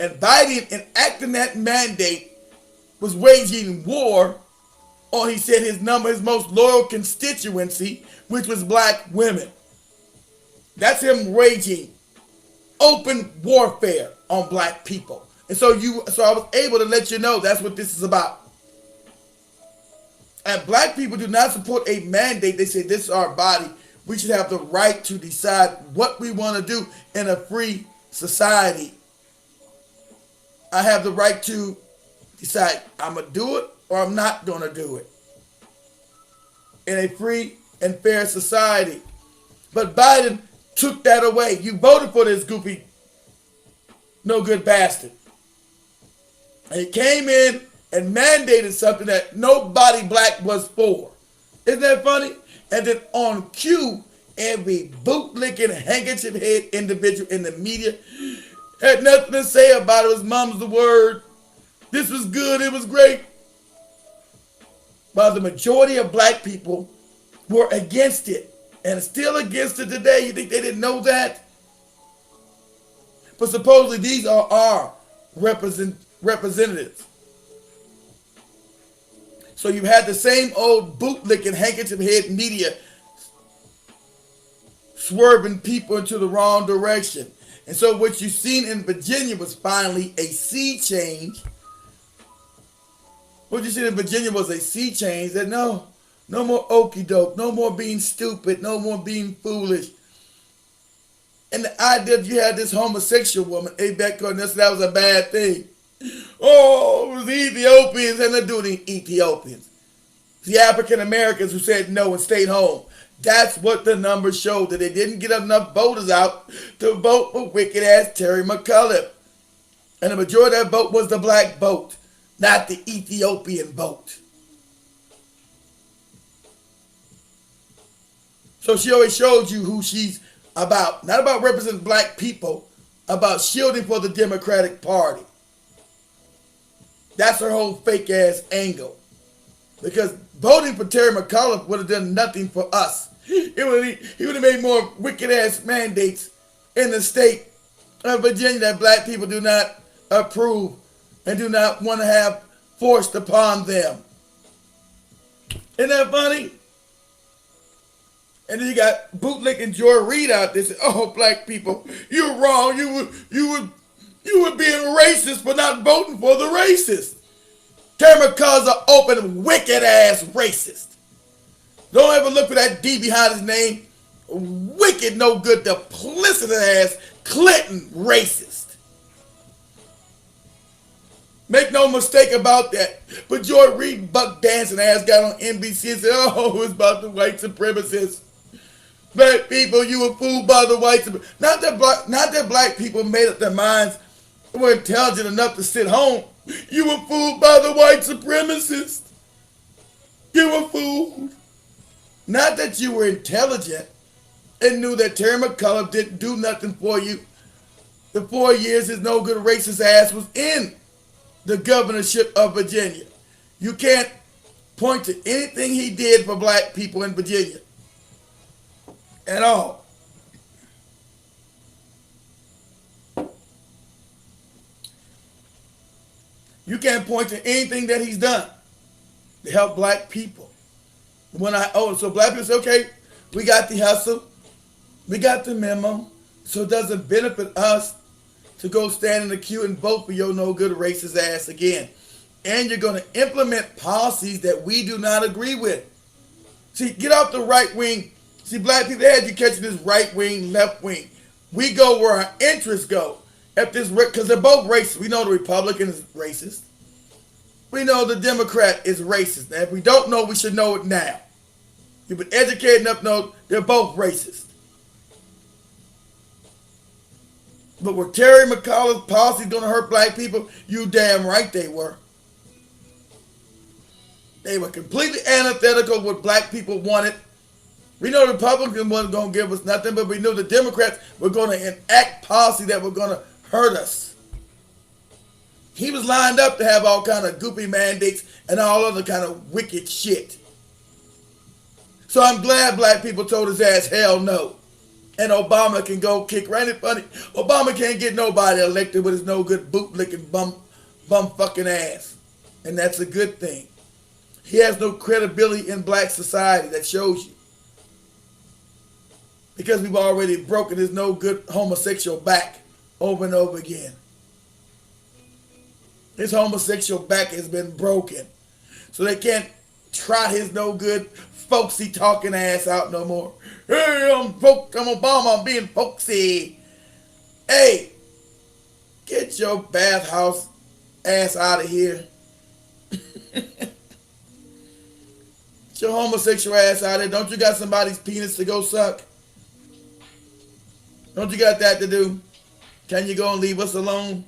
And Biden, enacting that mandate, was waging war on, he said, his most loyal constituency, which was black women. That's him waging open warfare on black people. And so I was able to let you know that's what this is about. And black people do not support a mandate. They say this is our body. We should have the right to decide what we want to do in a free society. I have the right to decide I'm going to do it or I'm not going to do it in a free and fair society. But Biden took that away. You voted for this goofy, no good bastard. And he came in and mandated something that nobody black was for. Isn't that funny? And then on cue, every bootlicking, handkerchief head individual in the media had nothing to say about it. His mom's the word. This was good. It was great. While the majority of black people were against it and still against it today. You think they didn't know that? But supposedly these are our representatives. So you had the same old bootlicking, handkerchief head media swerving people into the wrong direction. And so what you seen in Virginia was finally a sea change. What you seen in Virginia was a sea change that no more okey doke, no more being stupid, no more being foolish. And the idea that you had this homosexual woman, Abed Cornelius, that was a bad thing. Oh, it was the Ethiopians and the duty Ethiopians. The African Americans who said no and stayed home. That's what the numbers showed, that they didn't get enough voters out to vote for wicked ass Terry McAuliffe. And the majority of that vote was the black vote, not the Ethiopian vote. So she always showed you who she's about. Not about representing black people, about shielding for the Democratic Party. That's her whole fake ass angle. Because voting for Terry McAuliffe would have done nothing for us. He would have made more wicked ass mandates in the state of Virginia that black people do not approve and do not want to have forced upon them. Isn't that funny? And then you got bootlicking Joy Reid out there saying, "Oh, black people, you're wrong. You were being racist for not voting for the racist." Terry McAuliffe's an open, wicked ass racist. Don't ever look for that D behind his name. Wicked, no good, duplicitous ass Clinton racist. Make no mistake about that. But Joy Reid, buck dancing ass, got on NBC and said, "Oh, it's about the white supremacists. Black people, you were fooled by the white supremacists." Not that black people made up their minds and were intelligent enough to sit home. You were fooled by the white supremacists. You were fooled. Not that you were intelligent and knew that Terry McAuliffe didn't do nothing for you. The 4 years his no good racist ass was in the governorship of Virginia. You can't point to anything he did for black people in Virginia at all. You can't point to anything that he's done to help black people. So black people say, okay, we got the hustle, we got the memo, so it doesn't benefit us to go stand in the queue and vote for your no good racist ass again. And you're going to implement policies that we do not agree with. See, get off the right wing. See, black people, they had you catching this right wing, left wing. We go where our interests go. Because they're both racist. We know the Republican is racist. We know the Democrat is racist. Now, if we don't know, we should know it now. You've been educated enough to know they're both racist. But were Terry McAuliffe's policies going to hurt black people? You damn right they were. They were completely antithetical to what black people wanted. We know the Republicans wasn't going to give us nothing, but we knew the Democrats were going to enact policy that were going to hurt us. He was lined up to have all kind of goofy mandates and all other kind of wicked shit. So I'm glad black people told his ass hell no. And Obama can go kick right in funny. Obama can't get nobody elected with his no good bootlicking bum fucking ass. And that's a good thing. He has no credibility in black society. That shows you. Because we've already broken his no good homosexual back over and over again. His homosexual back has been broken. So they can't trot his no good folksy talking ass out no more. Hey, I'm Obama, I'm being folksy. Hey, get your bathhouse ass out of here. Get your homosexual ass out of here. Don't you got somebody's penis to go suck? Don't you got that to do? Can you go and leave us alone?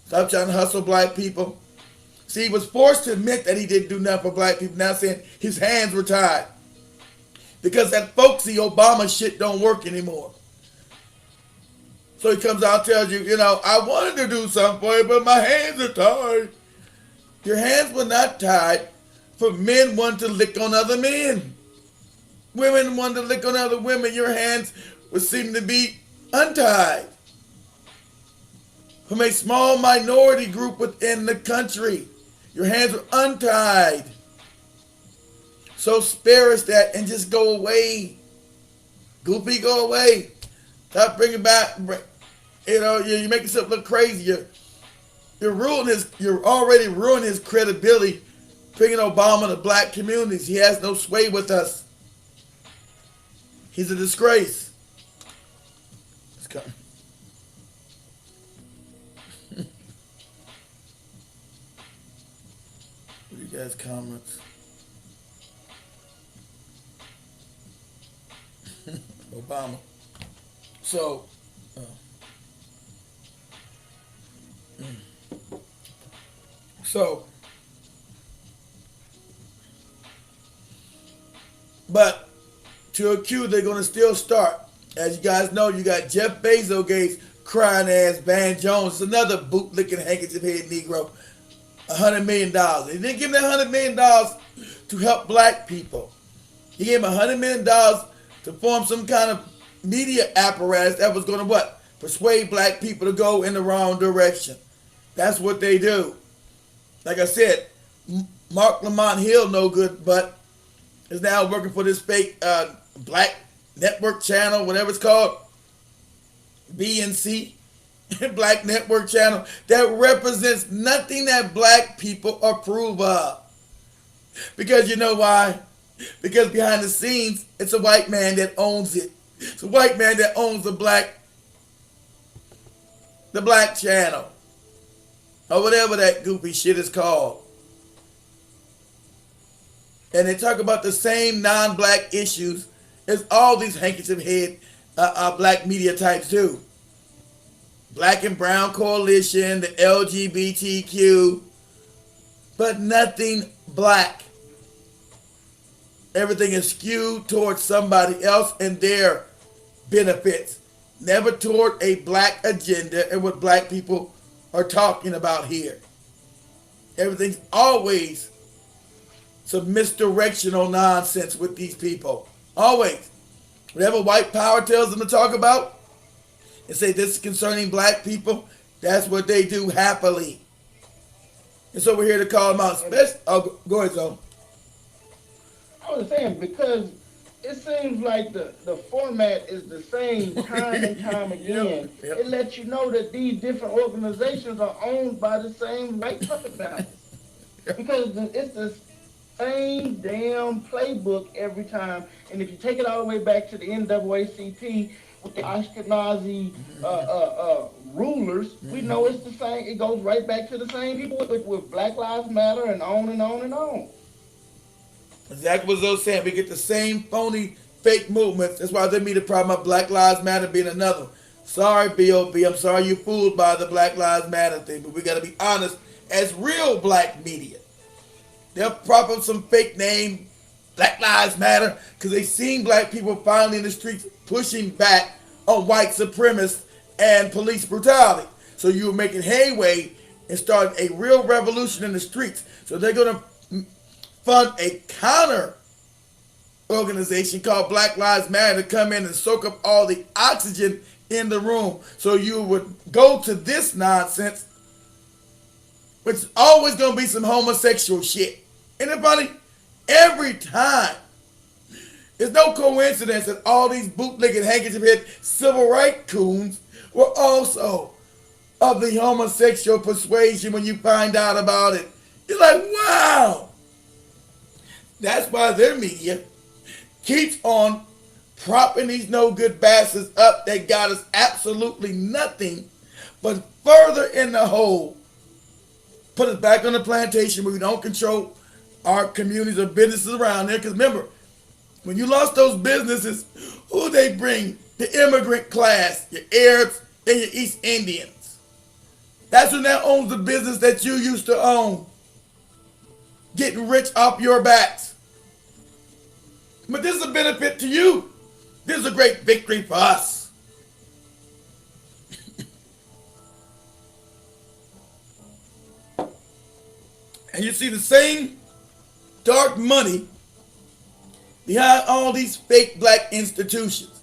Stop trying to hustle black people. See, he was forced to admit that he didn't do nothing for black people. Now saying his hands were tied. Because that folksy Obama shit don't work anymore. So he comes out and tells you, I wanted to do something for you, but my hands are tied. Your hands were not tied for men wanting to lick on other men. Women wanting to lick on other women. Your hands would seem to be untied. From a small minority group within the country. Your hands were untied. So spare us that and just go away. Goofy, go away. Stop bringing back. You make yourself look crazy. You're already ruining his credibility, bringing Obama to black communities. He has no sway with us. He's a disgrace. It's coming. What do you guys' comments? Obama. So, but to accuse, they're going to still start. As you guys know, you got Jeff Bezos Gates crying ass Van Jones, another bootlicking handkerchief head Negro, $100 million. He didn't give him that $100 million to help black people. He gave him $100 million to form some kind of media apparatus that was going to what? Persuade black people to go in the wrong direction. That's what they do. Like I said, Mark Lamont Hill, no good, but is now working for this fake black network channel, whatever it's called, BNC, Black Network Channel, that represents nothing that black people approve of. Because you know why? Because behind the scenes, it's a white man that owns it. It's a white man that owns the black channel, or whatever that goofy shit is called. And they talk about the same non-black issues as all these handkerchief head black media types do. Black and Brown Coalition, the LGBTQ, but nothing black. Everything is skewed towards somebody else and their benefits, never toward a black agenda and what black people are talking about here. Everything's always some misdirectional nonsense with these people. Always. Whatever white power tells them to talk about and say this is concerning black people, that's what they do happily. And so we're here to call them out. Go ahead, Zoe. I was saying, because it seems like the format is the same time and time again. Yep. It lets you know that these different organizations are owned by the same white puppet masters. Because it's the same damn playbook every time. And if you take it all the way back to the NAACP with the Ashkenazi rulers, we know it's the same. It goes right back to the same people with Black Lives Matter and on and on and on. Exactly what Zoe's saying. We get the same phony, fake movements. That's why they mean the problem of Black Lives Matter being another one. Sorry, B.O.B. I'm sorry you're fooled by the Black Lives Matter thing, but we got to be honest. As real black media, they'll prop up some fake name, Black Lives Matter, because they seen black people finally in the streets pushing back on white supremacists and police brutality. So you were making headway and starting a real revolution in the streets. So they're going to fund a counter organization called Black Lives Matter to come in and soak up all the oxygen in the room. So you would go to this nonsense, which is always going to be some homosexual shit. Anybody? Every time. It's no coincidence that all these bootlegging handkerchief head civil rights coons were also of the homosexual persuasion when you find out about it. You're like, wow. That's why their media keeps on propping these no good bastards up that got us absolutely nothing but further in the hole. Put us back on the plantation where we don't control our communities or businesses around there. Because remember, when you lost those businesses, who they bring? The immigrant class, your Arabs and your East Indians. That's who now owns the business that you used to own. Getting rich off your backs. But this is a benefit to you. This is a great victory for us. And you see the same dark money behind all these fake black institutions.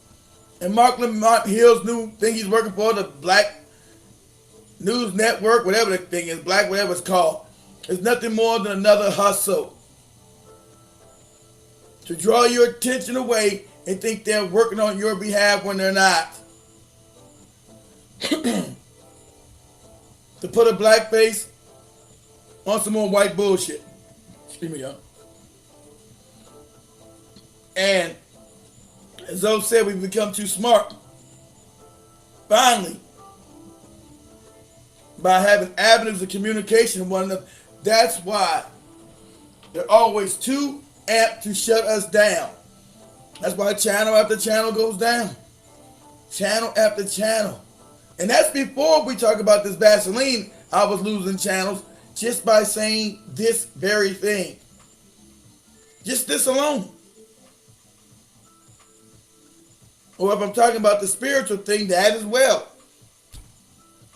And Mark Lamont Hill's new thing he's working for, the Black News Network, whatever the thing is, black, whatever it's called, is nothing more than another hustle to draw your attention away and think they're working on your behalf when they're not. To put a black face on some more white bullshit. Excuse me, y'all. And as Zoe said, we've become too smart. Finally, by having avenues of communication with one another. That's why they're always too apt to shut us down. That's why channel after channel goes down. Channel after channel. And that's before we talk about this Vaseline. I was losing channels just by saying this very thing. Just this alone. Or if I'm talking about the spiritual thing, that as well.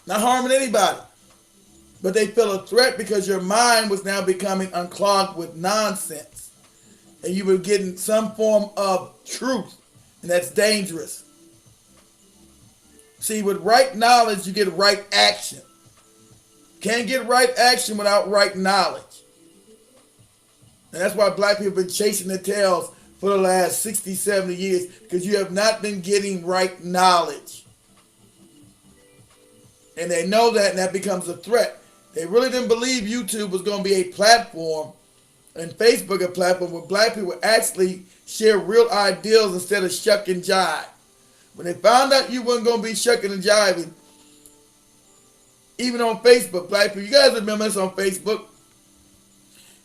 Not harming anybody. But they feel a threat because your mind was now becoming unclogged with nonsense. And you were getting some form of truth. And that's dangerous. See, with right knowledge, you get right action. Can't get right action without right knowledge. And that's why black people have been chasing their tails for the last 60, 70 years. Because you have not been getting right knowledge. And they know that, and that becomes a threat. They really didn't believe YouTube was going to be a platform, and Facebook a platform where black people would actually share real ideals instead of shuck and jive. When they found out you weren't going to be shucking and jiving, even on Facebook, black people, you guys remember this on Facebook?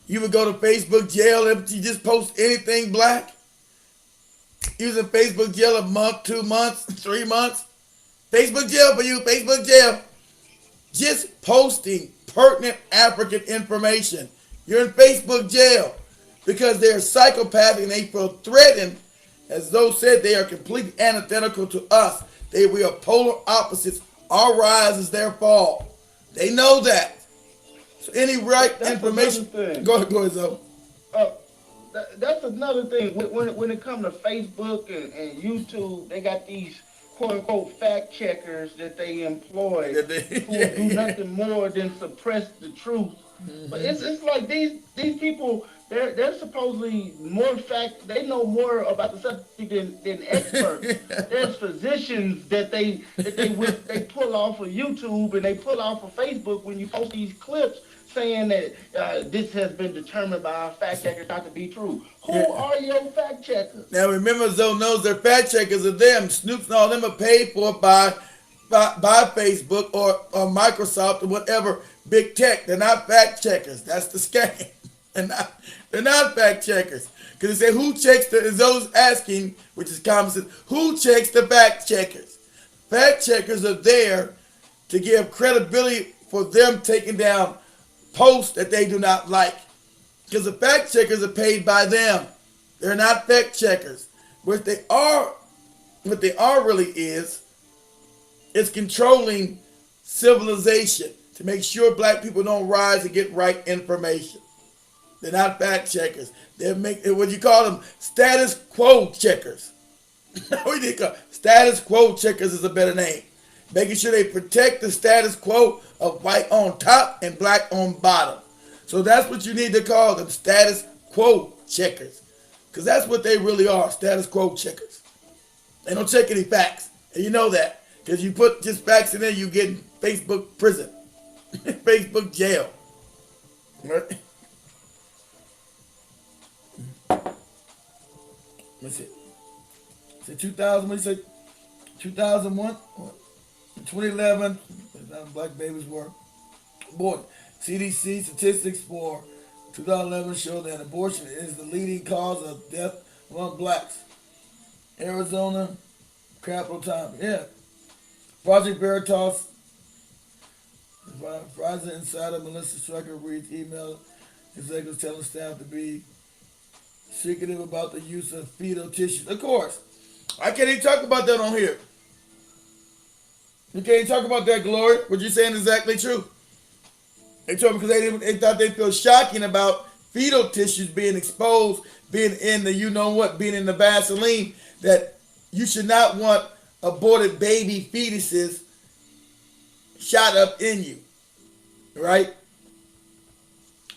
You would go to Facebook jail if you just post anything black. You was in Facebook jail a month, 2 months, 3 months. Facebook jail for you, Facebook jail. Just posting pertinent African information. You're in Facebook jail because they're psychopathic and they feel threatened. As those said, they are completely antithetical to us. We are polar opposites. Our rise is their fall. They know that. So any right That's information. Go ahead, Zoe. That's another thing. When it comes to Facebook and YouTube, they got these quote-unquote fact checkers that they employ who do nothing more than suppress the truth. Mm-hmm. But it's like these people, they're supposedly more they know more about the subject than experts. There's physicians that they pull off of YouTube and they pull off of Facebook when you post these clips saying that this has been determined by our fact checkers not to be true. Who are your fact checkers? Now remember, Zoe knows their fact checkers are them. Snoops and all them are paid for by Facebook or Microsoft or whatever big tech. They're not fact checkers. That's the scam. They're not fact checkers. Because they say, who checks as those asking, which is common sense, who checks the fact checkers? Fact checkers are there to give credibility for them taking down posts that they do not like. Because the fact checkers are paid by them. They're not fact checkers. What they are really is controlling civilization to make sure black people don't rise and get right information. They're not fact checkers. They're what you call them, status quo checkers. What do you call status quo checkers is a better name. Making sure they protect the status quo of white on top and black on bottom. So that's what you need to call them, status quo checkers. Because that's what they really are, status quo checkers. They don't check any facts. And you know that. Because you put just facts in there, you get in Facebook prison. Facebook jail. Right? Let's see. Is it 2000? What did you say? 2001? 2011, black babies were born. CDC statistics for 2011 show that abortion is the leading cause of death among blacks. Arizona, capital time. Yeah. Project Veritas. Pfizer insider Melissa Striker reads email executives telling staff to be secretive about the use of fetal tissues. Of course. I can't even talk about that on here. You can't talk about that, Glory. What you're saying is exactly true. They told me because they thought they'd feel shocking about fetal tissues being exposed, being in the being in the Vaseline, that you should not want aborted baby fetuses shot up in you, right?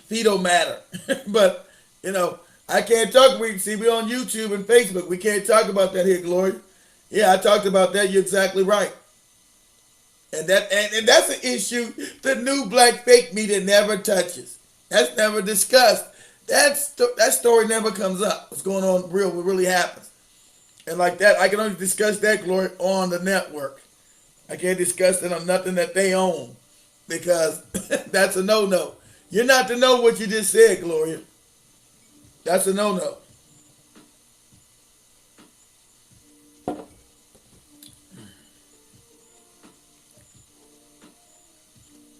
Fetal matter. But, I can't talk. We see we on YouTube and Facebook. We can't talk about that here, Gloria. Yeah, I talked about that. You're exactly right. And that's an issue the new black fake media never touches. That's never discussed. That story never comes up. What's going on real? What really happens? And like that, I can only discuss that, Glory, on the network. I can't discuss it on nothing that they own because that's a no-no. You're not to know what you just said, Gloria. That's a no-no.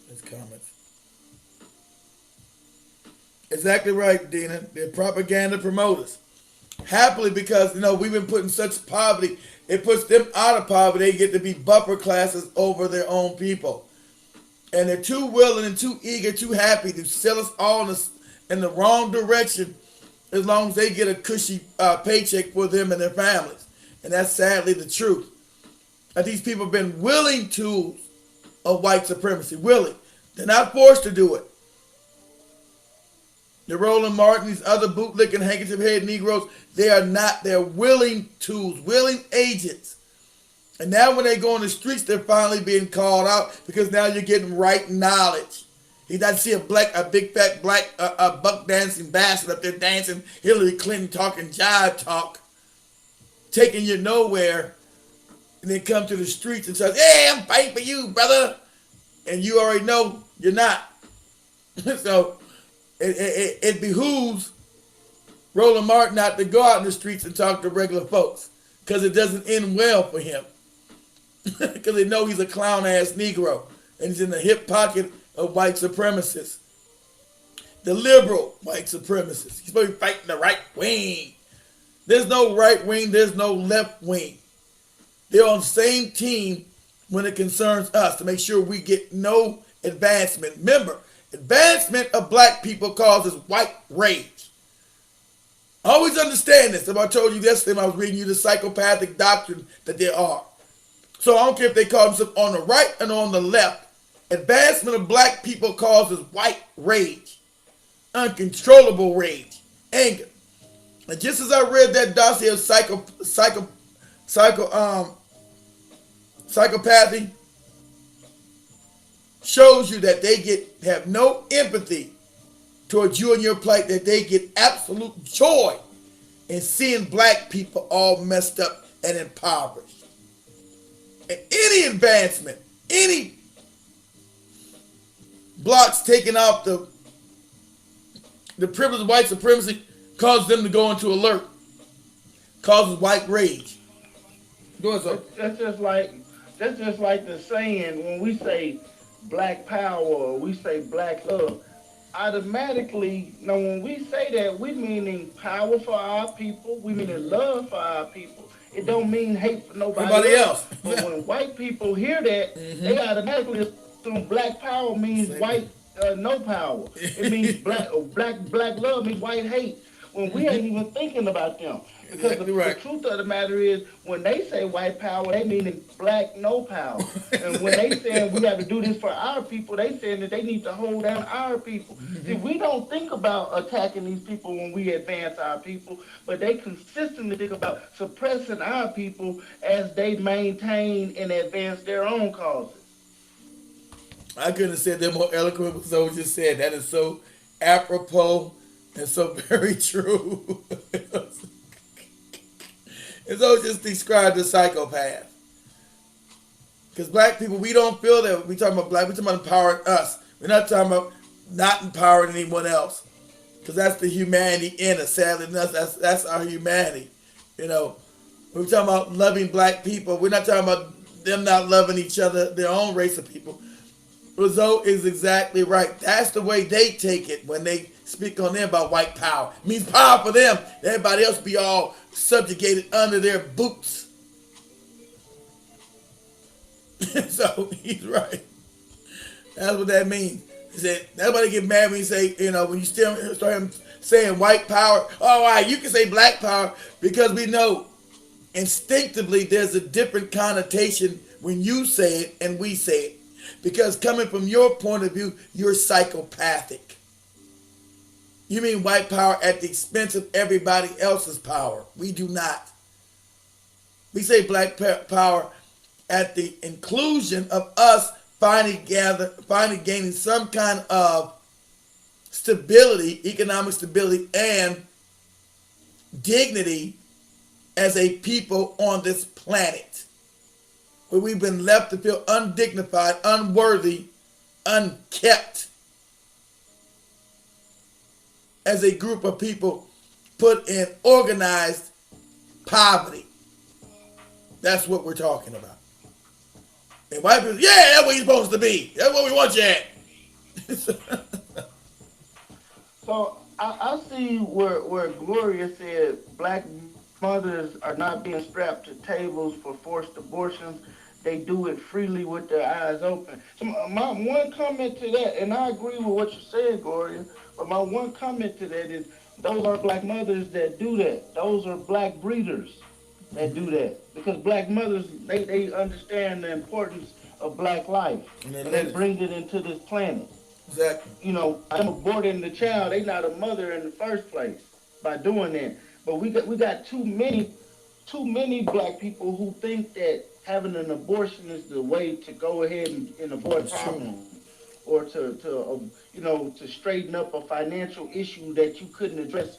There's comments. Exactly right, Dina. They're propaganda promoters. Happily, because we've been put in such poverty, it puts them out of poverty. They get to be buffer classes over their own people, and they're too willing and too eager, too happy to sell us all in the wrong direction, as long as they get a cushy paycheck for them and their families. And that's sadly the truth. That these people have been willing tools of white supremacy. Willing. They're not forced to do it. The Roland Martin, these other bootlicking, handkerchief head Negroes, they are not. They're willing tools, willing agents. And now when they go on the streets, they're finally being called out because now you're getting right knowledge. You not see a big fat black buck dancing bastard up there dancing, Hillary Clinton talking jive talk, taking you nowhere, and then come to the streets and says, "Hey, I'm fighting for you, brother," and you already know you're not. So it behooves Roland Martin not to go out in the streets and talk to regular folks because it doesn't end well for him. Because they know he's a clown-ass Negro and he's in the hip pocket of white supremacists. The liberal white supremacists. He's supposed to be fighting the right wing. There's no right wing, there's no left wing. They're on the same team when it concerns us to make sure we get no advancement. Remember, advancement of black people causes white rage. Always understand this. If I told you yesterday when I was reading you the psychopathic doctrine that there are. So I don't care if they call themselves on the right and on the left. Advancement of black people causes white rage. Uncontrollable rage. Anger. And just as I read that dossier of psychopathy, shows you that they have no empathy towards you and your plight, that they get absolute joy in seeing black people all messed up and impoverished. And any advancement, any blocks taken off the privilege of white supremacy causes them to go into alert, causes white rage. Go ahead, sir. That's just like the saying when we say black power or we say black love. Automatically, now when we say that, we meaning power for our people, we meaning love for our people. It don't mean hate for nobody else. But when white people hear that, they automatically assume black power means white no power. It means black love means white hate. When we ain't even thinking about them. Because exactly the truth of the matter is, when they say white power, they mean black no power. And when they saying we have to do this for our people, they saying that they need to hold down our people. See, we don't think about attacking these people when we advance our people, but they consistently think about suppressing our people as they maintain and advance their own causes. I couldn't have said that more eloquent because I just said that is so apropos and so very true. And so just describe the psychopath. Because black people, we don't feel that. We talking about black, we talking about empowering us. We're not talking about not empowering anyone else. Because that's the humanity in us. Sadly enough, that's our humanity. We're talking about loving black people. We're not talking about them not loving each other, their own race of people. Rizzo is exactly right. That's the way they take it when they speak on them about white power. It means power for them. Everybody else be all subjugated under their boots. So he's right. That's what that means. He said, nobody get mad when you say, when you still start him saying white power. Oh, all right, you can say black power because we know instinctively there's a different connotation when you say it and we say it. Because coming from your point of view, you're psychopathic. You mean white power at the expense of everybody else's power? We do not. We say black power at the inclusion of us finally gaining some kind of stability, economic stability, and dignity as a people on this planet, where we've been left to feel undignified, unworthy, unkept as a group of people put in organized poverty. That's what we're talking about. And white people, yeah, that's what you're supposed to be. That's what we want you at. So I see where Gloria said black mothers are not being strapped to tables for forced abortions. They do it freely with their eyes open. So my one comment to that, and I agree with what you said, Gloria, but my one comment to that is those are black mothers that do that. Those are black breeders that do that. Because black mothers, they understand the importance of black life. And they bring it into this planet. Exactly. You know, I'm aborting the child. They not a mother in the first place by doing that. But we got too many black people who think that having an abortion is the way to go ahead and avoid problems, or to straighten up a financial issue that you couldn't address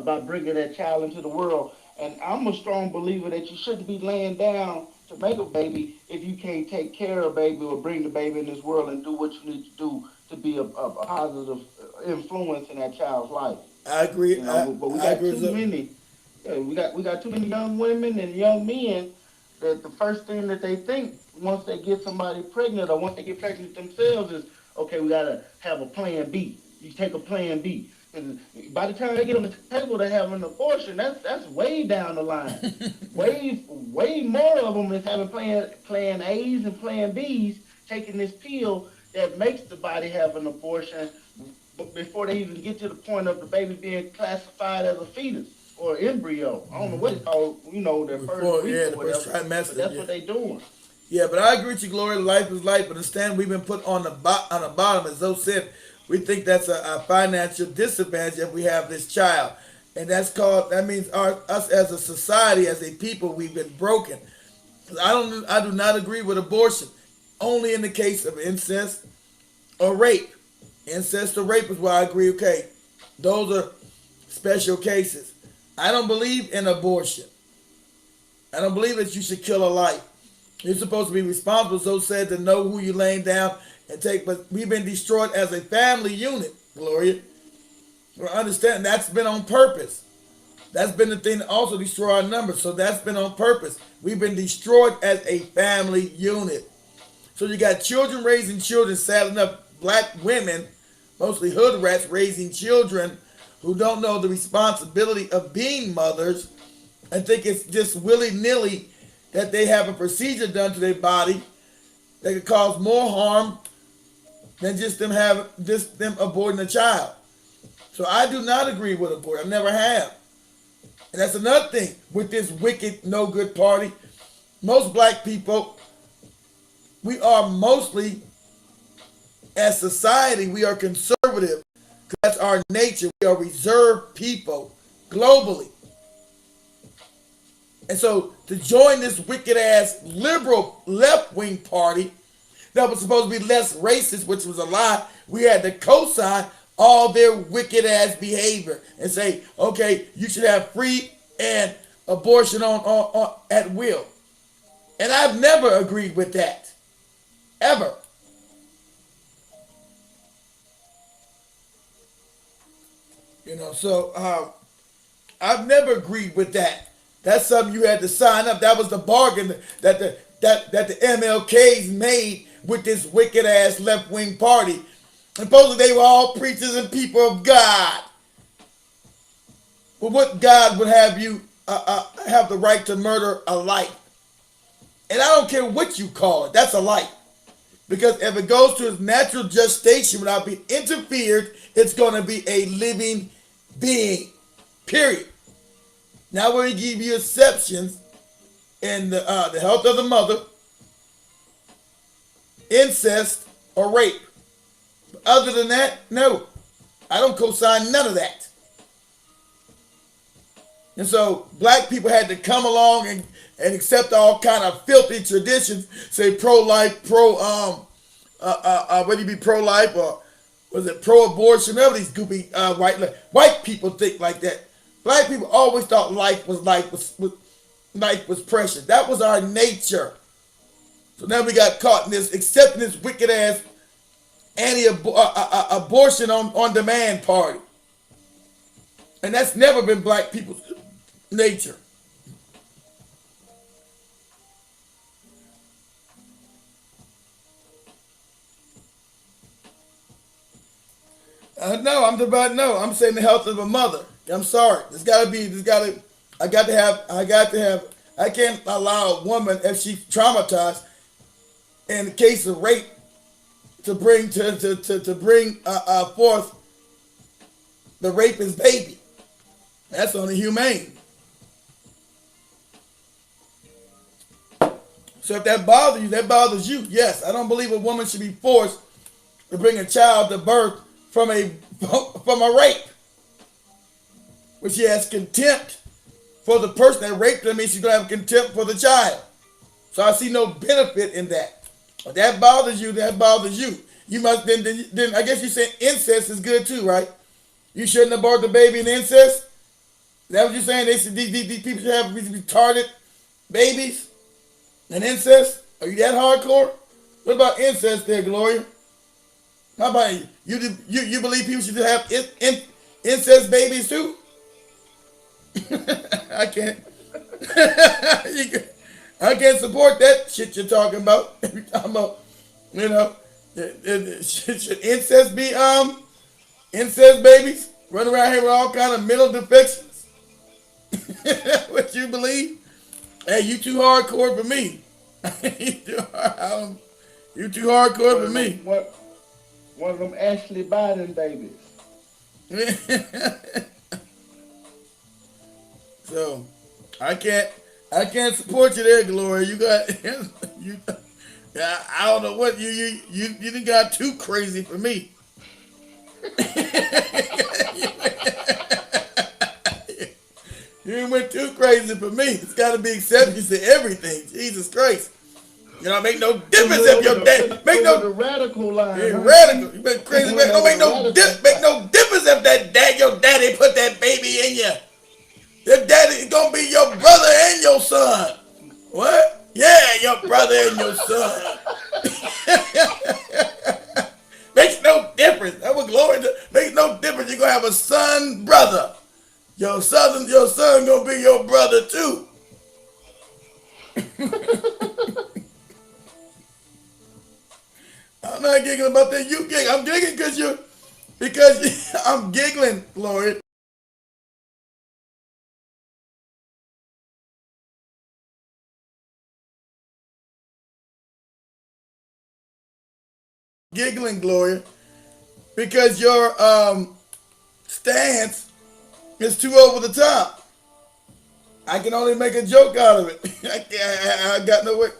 by bringing that child into the world. And I'm a strong believer that you shouldn't be laying down to make a baby if you can't take care of a baby or bring the baby in this world and do what you need to do to be a positive influence in that child's life. I agree. You know, but we got too many. Yeah, we got too many young women and young men that the first thing that they think once they get somebody pregnant or once they get pregnant themselves is, okay, we gotta have a plan B. You take a plan B. And by the time they get on the table to have an abortion, that's way down the line. way more of them is having plan A's and plan B's, taking this pill that makes the body have an abortion before they even get to the point of the baby being classified as a fetus or embryo. I don't know what it's called, their first week or whatever. But that's what they're doing. Yeah, but I agree with you, Gloria. Life is life, but understand we've been put on the bottom, as Zoe said. We think that's a financial disadvantage if we have this child, and that means us as a society, as a people, we've been broken. I do not agree with abortion, only in the case of incest or rape. Incest or rape is where I agree. Okay, those are special cases. I don't believe in abortion. I don't believe that you should kill a life. You're supposed to be responsible, so said, to know who you're laying down and take. But we've been destroyed as a family unit, Gloria. Well, understand that's been on purpose. That's been the thing that also destroy our numbers. So that's been on purpose. We've been destroyed as a family unit. So you got children raising children, sad enough, black women, mostly hood rats, raising children who don't know the responsibility of being mothers and think it's just willy-nilly that they have a procedure done to their body that could cause more harm than just them aborting a child. So I do not agree with abortion. I never have. And that's another thing with this wicked, no good party. Most black people, we are mostly, as society, we are conservative. That's our nature. We are reserved people globally. And so to join this wicked ass liberal left wing party that was supposed to be less racist, which was a lie, we had to co-sign all their wicked ass behavior and say, okay, you should have free and abortion on at will. And I've never agreed with that. Ever. So I've never agreed with that. That's something you had to sign up. That was the bargain that the MLKs made with this wicked ass left wing party. And supposedly they were all preachers and people of God. Well, what God would have you have the right to murder a life? And I don't care what you call it. That's a life. Because if it goes to its natural gestation without being interfered, it's going to be a living being. Period. Now we're going to give you exceptions in the health of the mother, incest, or rape. But other than that, no. I don't co-sign none of that. And so black people had to come along and accept all kind of filthy traditions, say pro-life, whether you be pro-life or was it pro-abortion, whatever these goopy white people think like that. Black people always thought life was precious. That was our nature. So now we got caught in this, accepting this wicked ass abortion on demand party. And that's never been black people's nature. No, I'm saying the health of a mother. I'm sorry. I can't allow a woman, if she's traumatized, in the case of rape, to bring forth the rapist baby. That's only humane. So if that bothers you, that bothers you. Yes, I don't believe a woman should be forced to bring a child to birth from a rape. But she has contempt for the person that raped her, means she's going to have contempt for the child. So I see no benefit in that. If that bothers you, that bothers you. You must then I guess you said incest is good too, right? You shouldn't abort the baby in incest? Is that what you're saying? These people should have retarded babies and incest? Are you that hardcore? What about incest there, Gloria? How about you? You believe people should have incest babies too? I can't. I can't support that shit you're talking about. Every time about, should incest be incest babies running around here with all kind of mental defections? What you believe? Hey, you too hardcore for me. You too hardcore for me. One of them Ashley Biden babies. So, I can't support you there, Gloria. You got I don't know what you done got too crazy for me. You went too crazy for me. It's got to be exceptions to everything. Jesus Christ. Make no difference if your dad make no the radical line. Yeah, radical. You been crazy. Don't make no difference if your daddy put that baby in you. Your daddy is gonna be your brother and your son. What? Yeah, your brother and your son. Makes no difference. That was glory. Makes no difference. You're gonna have a son, brother. Your son gonna be your brother too. I'm not giggling about that. You giggle. I'm giggling because I'm giggling, Gloria. Giggling, Gloria, because your stance is too over the top. I can only make a joke out of it. I got no way.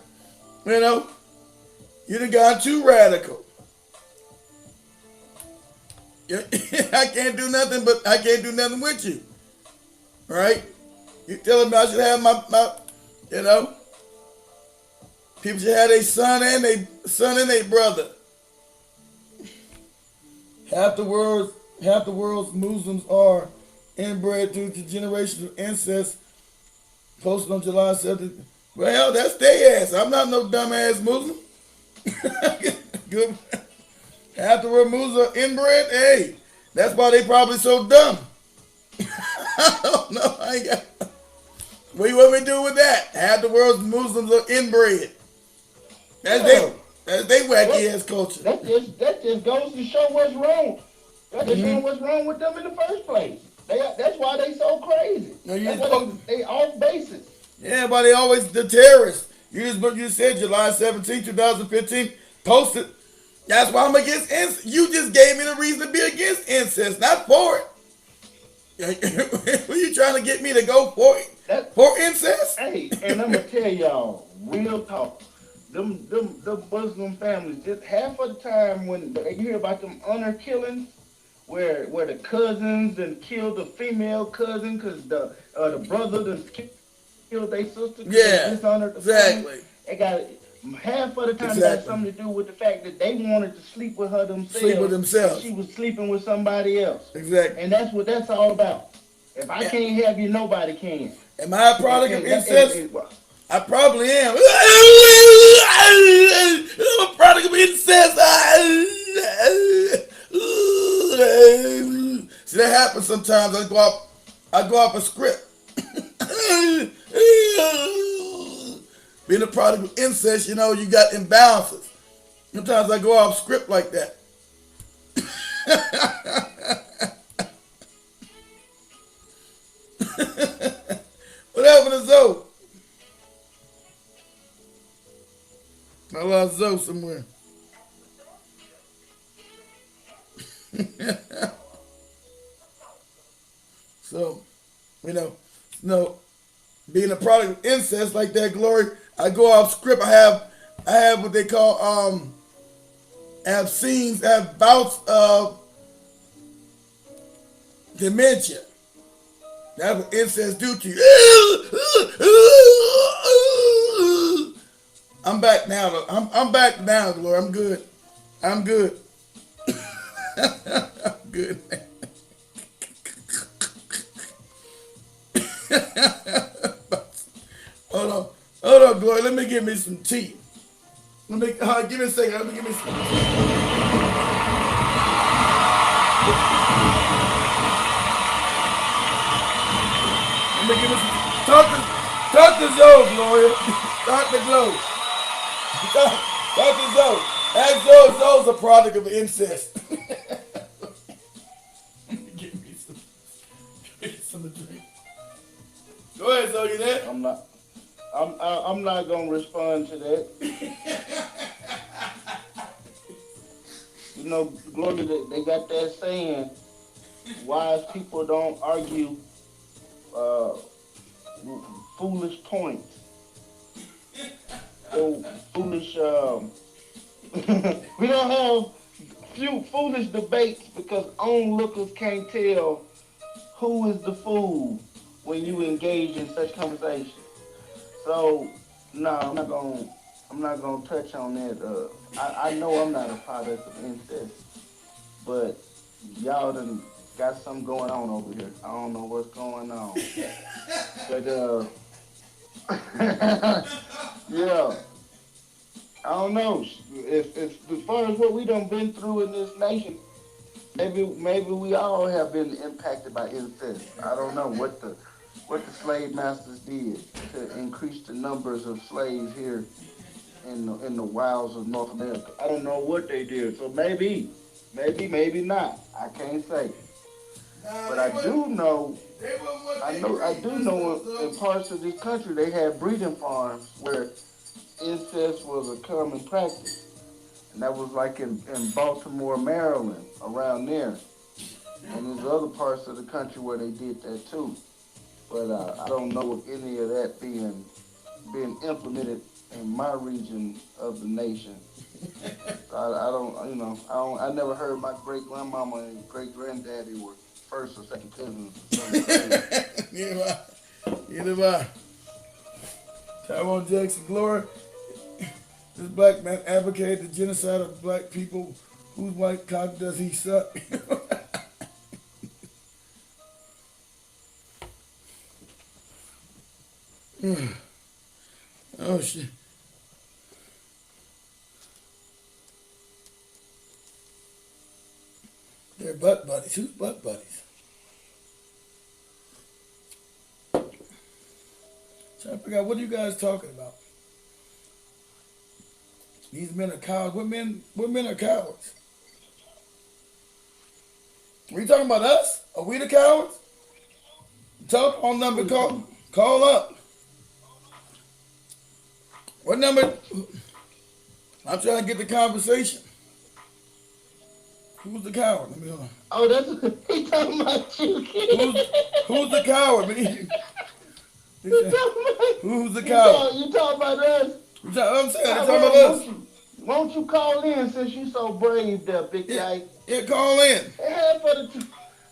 You done gone too radical. I can't do nothing with you. Right? You telling me I should have my people should have their son and their brother. Half the world's Muslims are inbred due to generations of incest. Posted on July 7th. Well, that's their ass. I'm not no dumbass Muslim. Good. Half the world Muslims are inbred. Hey, that's why they probably so dumb. I don't know. What do you want me to do with that? Half the world's Muslims are inbred. That's they wacky ass culture. That just goes to show what's wrong. That just shows what's wrong with them in the first place. That's why they so crazy. They off basis. Yeah, but they always the terrorists. You said July 17, 2015, posted. That's why I'm against incest. You just gave me the reason to be against incest, not for it. Were you trying to get me to go for it? For incest? Hey, and I'm gonna tell y'all, real talk. Them Muslim families, just half of the time when you hear about them honor killings, where the cousins and killed the female cousin because the brother done killed their sister because they Yeah, dishonored the family. exactly. It got half of the time it got Exactly. something to do with the fact that they wanted to sleep with her Sleep with themselves and themselves. she was sleeping with somebody else. Exactly. And that's what that's all about. If I can't have you, nobody can. Am I a product of incest? Well, I probably am. I'm a product of incest. See, that happens sometimes. I go off a script. Being a product of incest, you know, you got imbalances. Sometimes I go off script like that. What happened to Zoe? I lost Zoe somewhere. So, no, being a product of incest like that, Glory, I go off script. I have what they call I have scenes, I have bouts of dementia. That's what incest do to you. I'm back now. Though. I'm back now, Glory. I'm good. I'm good. I'm good. Hold on, Glory. Let me get me some tea. Give me a second. Let me give me some. Let me give me some. Talk to Zoe, Gloria. Talk to Zoe. Talk to Zoe. Ask Zoe. Zoe's a product of incest. Give me some to drink. Go ahead, Zoe. You there? I'm not gonna respond to that. You know, Gloria, they got that saying, wise people don't argue foolish points. So foolish we don't have few foolish debates because onlookers can't tell who is the fool when you engage in such conversation. So no, I'm not gonna touch on that. I know I'm not a product of incest, but y'all done got something going on over here. I don't know what's going on, but yeah, I don't know. If as far as what we done been through in this nation, maybe we all have been impacted by incest. I don't know what the slave masters did to increase the numbers of slaves here in the wilds of North America. I don't know what they did. So maybe not. I can't say. But I do know in parts of this country they had breeding farms where incest was a common practice. And that was like in Baltimore, Maryland, around there. And there's other parts of the country where they did that too. But I don't know of any of that being implemented in my region of the nation. I never heard my great grandmama and great granddaddy were first or second cousins. Either way. Tyrone Jackson, Glory. This black man advocated the genocide of black people. Whose white cock does he suck? Oh shit. They're butt buddies. Who's butt buddies? Trying to figure out what are you guys talking about? These men are cowards. What men are cowards? Are you talking about us? Are we the cowards? Telephone number, call up. What number? I'm trying to get the conversation. Who's the coward? Let me know. Oh, that's he talking about you. Who's the coward? Who's the coward? You talking about us? I'm saying, they're talking about us. Won't you call in since you so brave there, big Yeah, guy? yeah, call in. They had for the.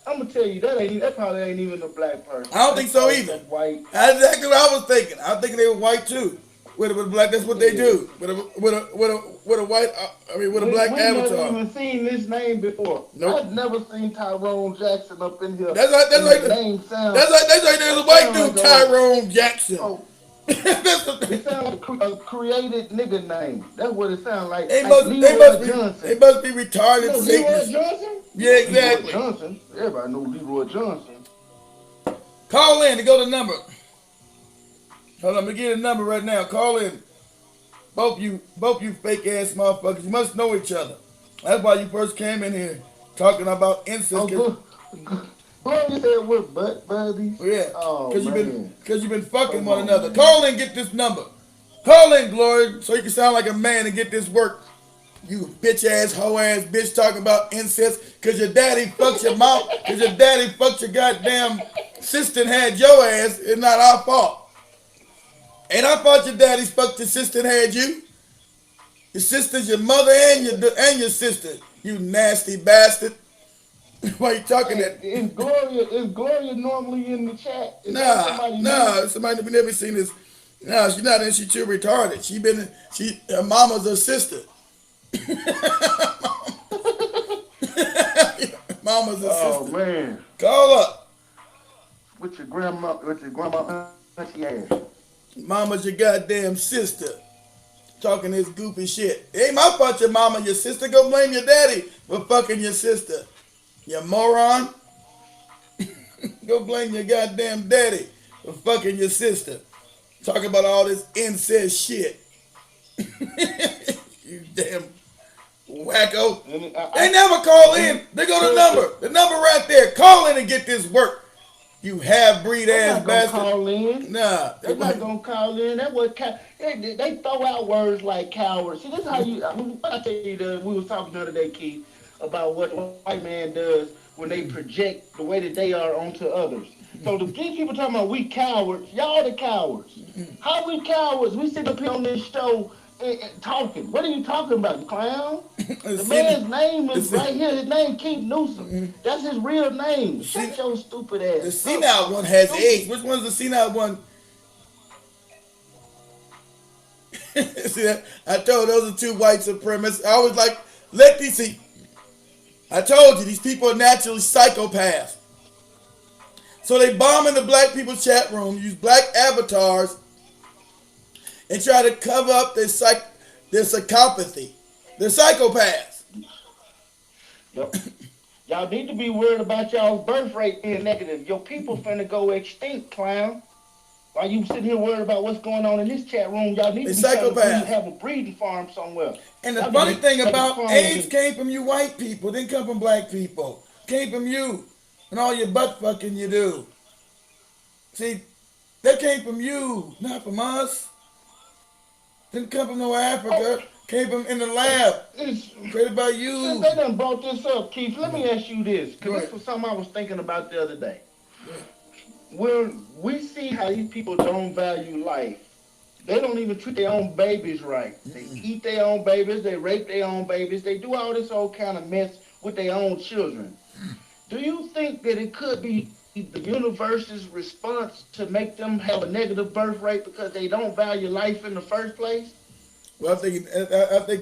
I'm gonna tell you that probably ain't even a black I person. don't That's think so probably either. some white. That's exactly what I was thinking. I was thinking they were white too. With black, that's what they Yeah. do. With a white, with a black We never avatar. even seen this name before. Nope. I've never seen Tyrone Jackson up in here, That's like and that's the like name sounds that's like there's a that white sound dude, like a Tyrone Jackson. oh That's it sounds like a created nigga name. That's what it sounds they like must Leroy they Johnson. must be You retarded know Leroy Satanists. Johnson? You Yeah, know Leroy exactly. Johnson. Everybody know Leroy Johnson. Call in to go to number. Hold on, let me get a number right now. Call in. Both you fake ass motherfuckers. You must know each other. That's why you first came in here talking about incest. Oh, good. Gloria said we're butt buddies. Yeah, Oh man. because you've been fucking Come one on, another. man. Call in, get this number. Call in, Glory, so you can sound like a man and get this work. You bitch ass, hoe ass bitch talking about incest because your daddy fucked your mom, because your daddy fucked your goddamn sister and had your ass. It's not our fault. Ain't our fault your daddy fucked your sister and had you. Your sister's your mother and your sister. You nasty bastard. Why you talking Hey, that? is Gloria normally in the chat? Is that Nah, somebody new? nah. Somebody that we never seen this. Nah, she's not in. She too retarded. Her mama's her sister. Mama's her Oh sister. man. Call up. With your grandma auntie ass. Mama's your goddamn sister. Talking this goofy shit. It ain't my fault your mama, your sister. Go blame your daddy for fucking your sister. You moron. Go blame your goddamn daddy for fucking your sister. Talking about all this incest shit. You damn wacko. They never call in. They go to number. The number right there. Call in and get this work. You half-breed They're ass not gonna bastard. call in. Nah. They're not gonna call in. That was they throw out words like coward. See, this is how you. I tell you, we was talking the other day, Keith, about what the white man does when they project the way that they are onto others. So these people talking about we cowards, y'all the cowards. How we cowards? We sit up here on this show and talking. What are you talking about, you clown? The man's name is right here. His name Keith Newsome. That's his real name. Shut your stupid ass. The senile one has AIDS. Which one's the senile one? See that? I told those are two white supremacists. I was like, let these see. I told you these people are naturally psychopaths. So they bomb in the black people's chat room, use black avatars, and try to cover up their psychopathy. They're psychopaths. Yep. Y'all need to be worried about y'all's birth rate being negative. Your people finna go extinct, clown. While you sitting here worried about what's going on in this chat room, y'all need to be trying to have a breeding farm somewhere. And the funny thing about AIDS came from you white people, didn't come from black people. Came from you and all your butt fucking you do. See, that came from you, not from us. Didn't come from no Africa. Came from in the lab. Created by you. Since they done brought this up, Keith, let me ask you this, because this was something I was thinking about the other day. When we see how these people don't value life, they don't even treat their own babies right. They eat their own babies, they rape their own babies, they do all this old kind of mess with their own children. Do you think that it could be the universe's response to make them have a negative birth rate because they don't value life in the first place? Well, I think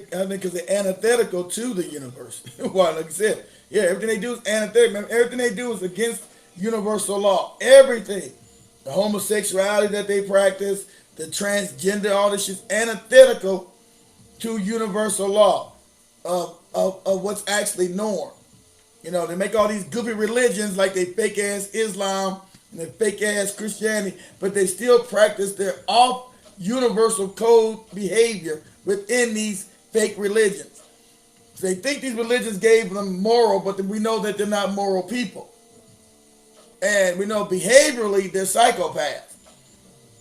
because they're antithetical to the universe. Why, like I said, yeah, everything they do is antithetical. Everything they do is against universal law. Everything, the homosexuality that they practice, the transgender, all this shit's antithetical to universal law of what's actually norm. You know, they make all these goofy religions like they fake ass Islam and they fake ass Christianity, but they still practice their off universal code behavior within these fake religions. So they think these religions gave them moral, but we know that they're not moral people. And we know behaviorally they're psychopaths.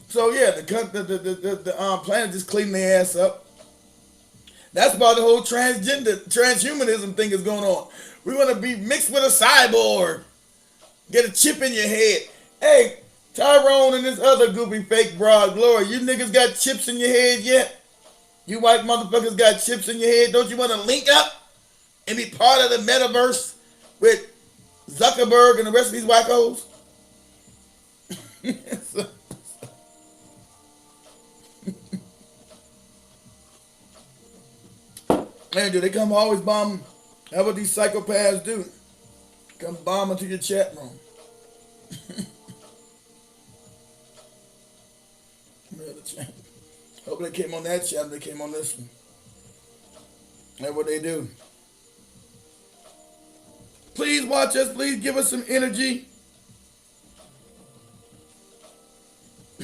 So yeah, the planet just cleaned their ass up. That's why the whole transhumanism thing is going on. We want to be mixed with a cyborg. Get a chip in your head. Hey, Tyrone and this other goofy fake broad Glory, you niggas got chips in your head yet? You white motherfuckers got chips in your head. Don't you want to link up and be part of the metaverse with Zuckerberg and the rest of these wackos? So, man, do they come always bomb? That's what these psychopaths do. Come bomb into your chat room. Hope they came on that channel. They came on this one. That's what they do. Please watch us. Please give us some energy.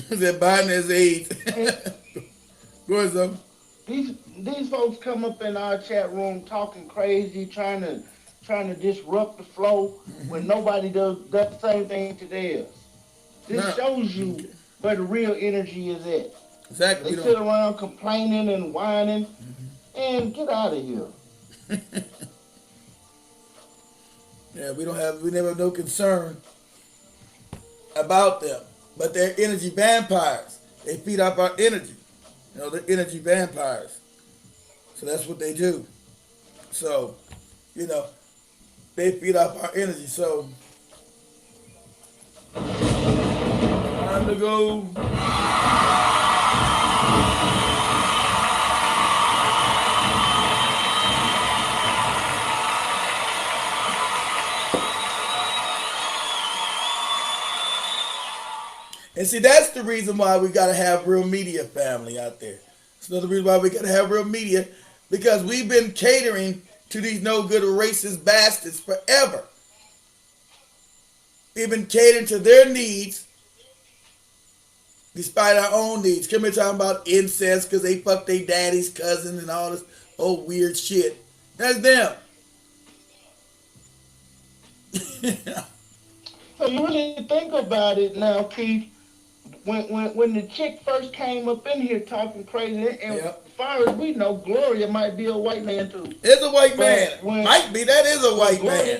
That Biden has AIDS. Go ahead, son. These folks come up in our chat room talking crazy, trying to disrupt the flow when nobody does the same thing to theirs. This shows you where the real energy is at. Exactly. They sit around complaining and whining, and get out of here. Yeah, we never have no concern about them. But they're energy vampires. They feed off our energy. You know, they're energy vampires. So that's what they do. So, you know, they feed off our energy. So, time to go. And see, that's the reason why we got to have real media, family, out there. It's another reason why we got to have real media, because we've been catering to these no good racist bastards forever. We've been catering to their needs despite our own needs. Come here talking about incest because they fucked their daddy's cousin and all this old weird shit. That's them. So you really think about it now, Keith. When the chick first came up in here talking crazy, and as far as we know, Gloria might be a white man too. It's a white man. Might be. That is a white man.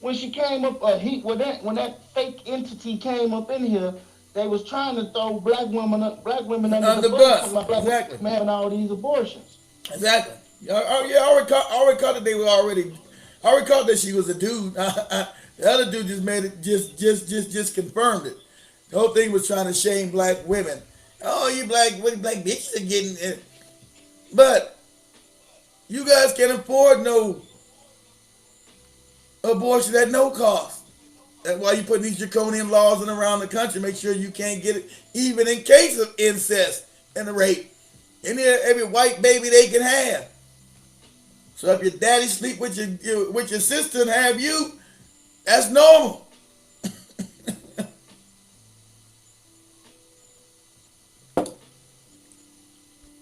When she came up, when that fake entity came up in here, they was trying to throw black women under the bus. Exactly. Having all these abortions. Exactly. I already caught that they were already. I already caught that she was a dude. The other dude just made it. Just confirmed it. The whole thing was trying to shame black women. Oh, you black bitches are getting it. But you guys can't afford no abortion at no cost. That's why you put these draconian laws in around the country. Make sure you can't get it, even in case of incest and rape. Every white baby they can have. So if your daddy sleep with your sister and have you, that's normal.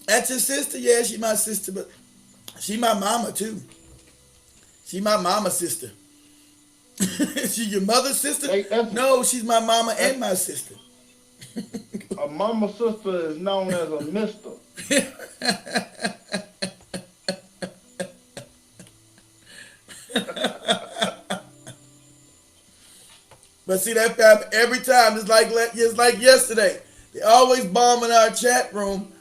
That's your sister? Yeah, she my sister, but she my mama too. She my mama's sister. She your mother's sister? No, she's my mama and my sister. A mama sister is known as a mister. But see that family every time, it's like yesterday. They always bombing our chat room,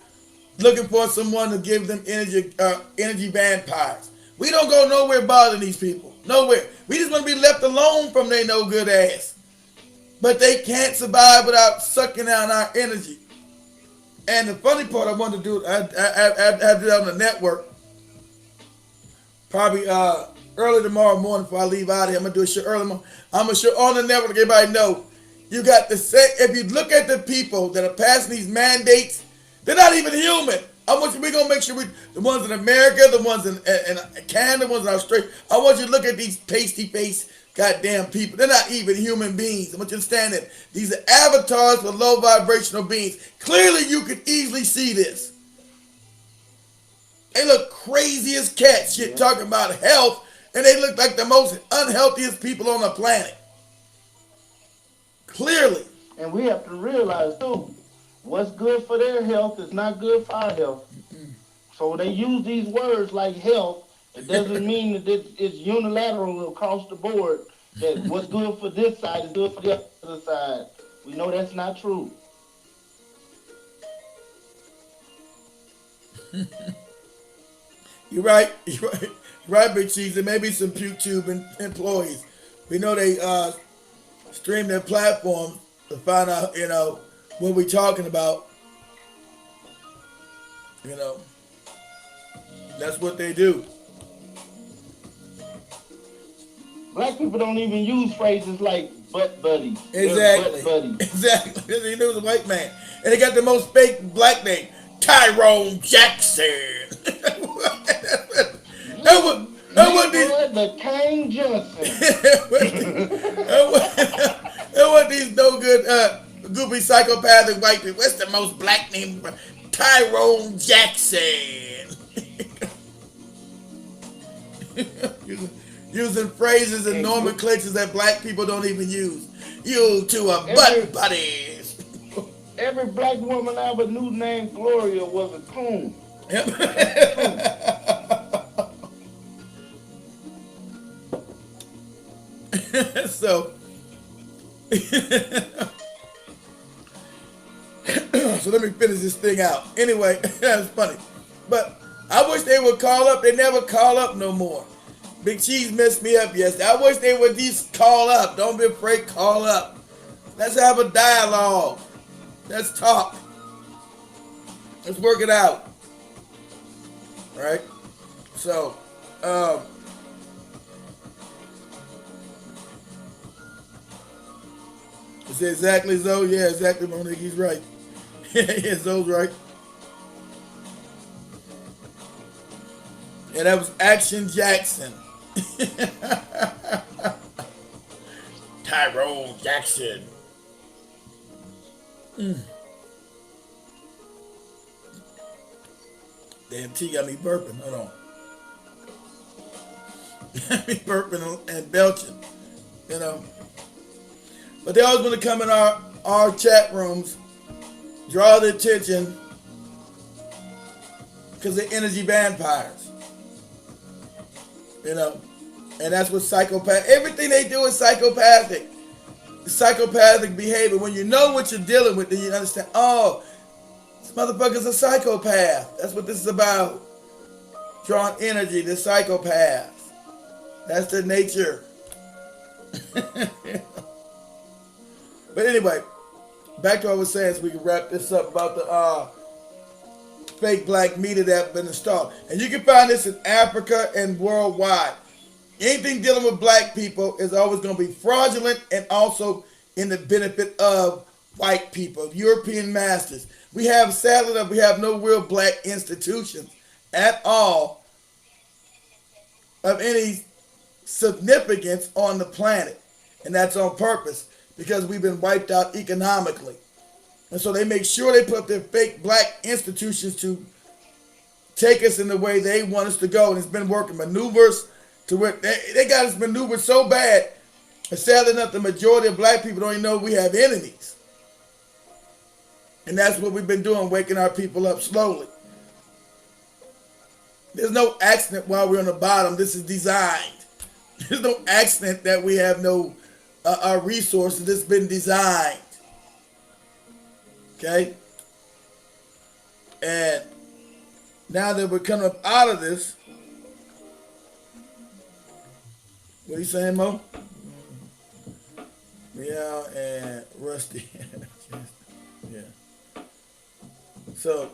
looking for someone to give them energy vampires. We don't go nowhere bothering these people. Nowhere. We just want to be left alone from their no good ass. But they can't survive without sucking out our energy. And the funny part I want to do, I do that on the network. Probably early tomorrow morning before I leave out of here. I'm going to do a show early morning. I'm going to show on the network to everybody know. You got to say, if you look at the people that are passing these mandates, they're not even human. We're going to make sure the ones in America, the ones in Canada, the ones in Australia, I want you to look at these pasty-faced goddamn people. They're not even human beings. I want you to understand that these are avatars for low vibrational beings. Clearly, you could easily see this. They look crazy as cat shit talking about health, and they look like the most unhealthiest people on the planet. Clearly. And we have to realize, too, what's good for their health is not good for our health. So they use these words like health. It doesn't mean that it's unilateral across the board, that what's good for this side is good for the other side. We know that's not true. You're right. You're right. Right, Big Cheese. There may be some YouTube employees. We know they stream their platform to find out, what we're talking about. You know, that's what they do. Black people don't even use phrases like butt buddies. Exactly. Butt buddies. Exactly. He knew it was a white man. And they got the most fake black name, Tyrone Jackson. that was these, the Kane Johnson. that was these no good, goopy psychopathic white people. What's the most black name? Tyrone Jackson. Using phrases and nomenclatures that black people don't even use. You two are butt buddies. Every black woman I ever knew named Gloria was a coon. Yep. So, so let me finish this thing out. Anyway, that's funny. But I wish they would call up. They never call up no more. Big Cheese messed me up yesterday. I wish they would just call up. Don't be afraid, call up. Let's have a dialogue. Let's talk. Let's work it out. All right? So, is it exactly Zoe? Yeah, exactly, Monique. He's right. Yeah, Zoe's right. And that was Action Jackson. Tyrone Jackson. Damn, T got me burping. Hold on. Got me burping and belching. But they always want to come in our chat rooms, draw the attention, because they're energy vampires. And that's what everything they do is psychopathic. Psychopathic behavior. When you know what you're dealing with, then you understand, oh, this motherfucker's a psychopath. That's what this is about. Drawing energy, the psychopaths. That's the nature. But anyway, back to what I was saying, so we can wrap this up about the fake black media that have been installed. And you can find this in Africa and worldwide. Anything dealing with black people is always going to be fraudulent and also in the benefit of white people, European masters. Sadly enough, we have no real black institutions at all of any significance on the planet. And that's on purpose, because we've been wiped out economically. And so they make sure they put up their fake black institutions to take us in the way they want us to go. And it's been working. Maneuvers to where they got us maneuvered so bad. And sadly enough, the majority of black people don't even know we have enemies. And that's what we've been doing, waking our people up slowly. There's no accident while we're on the bottom. This is designed. There's no accident that we have no resources. This has been designed. Okay? And now that we're coming up out of this, what are you saying, Mo? Meow and Rusty. Yeah. So,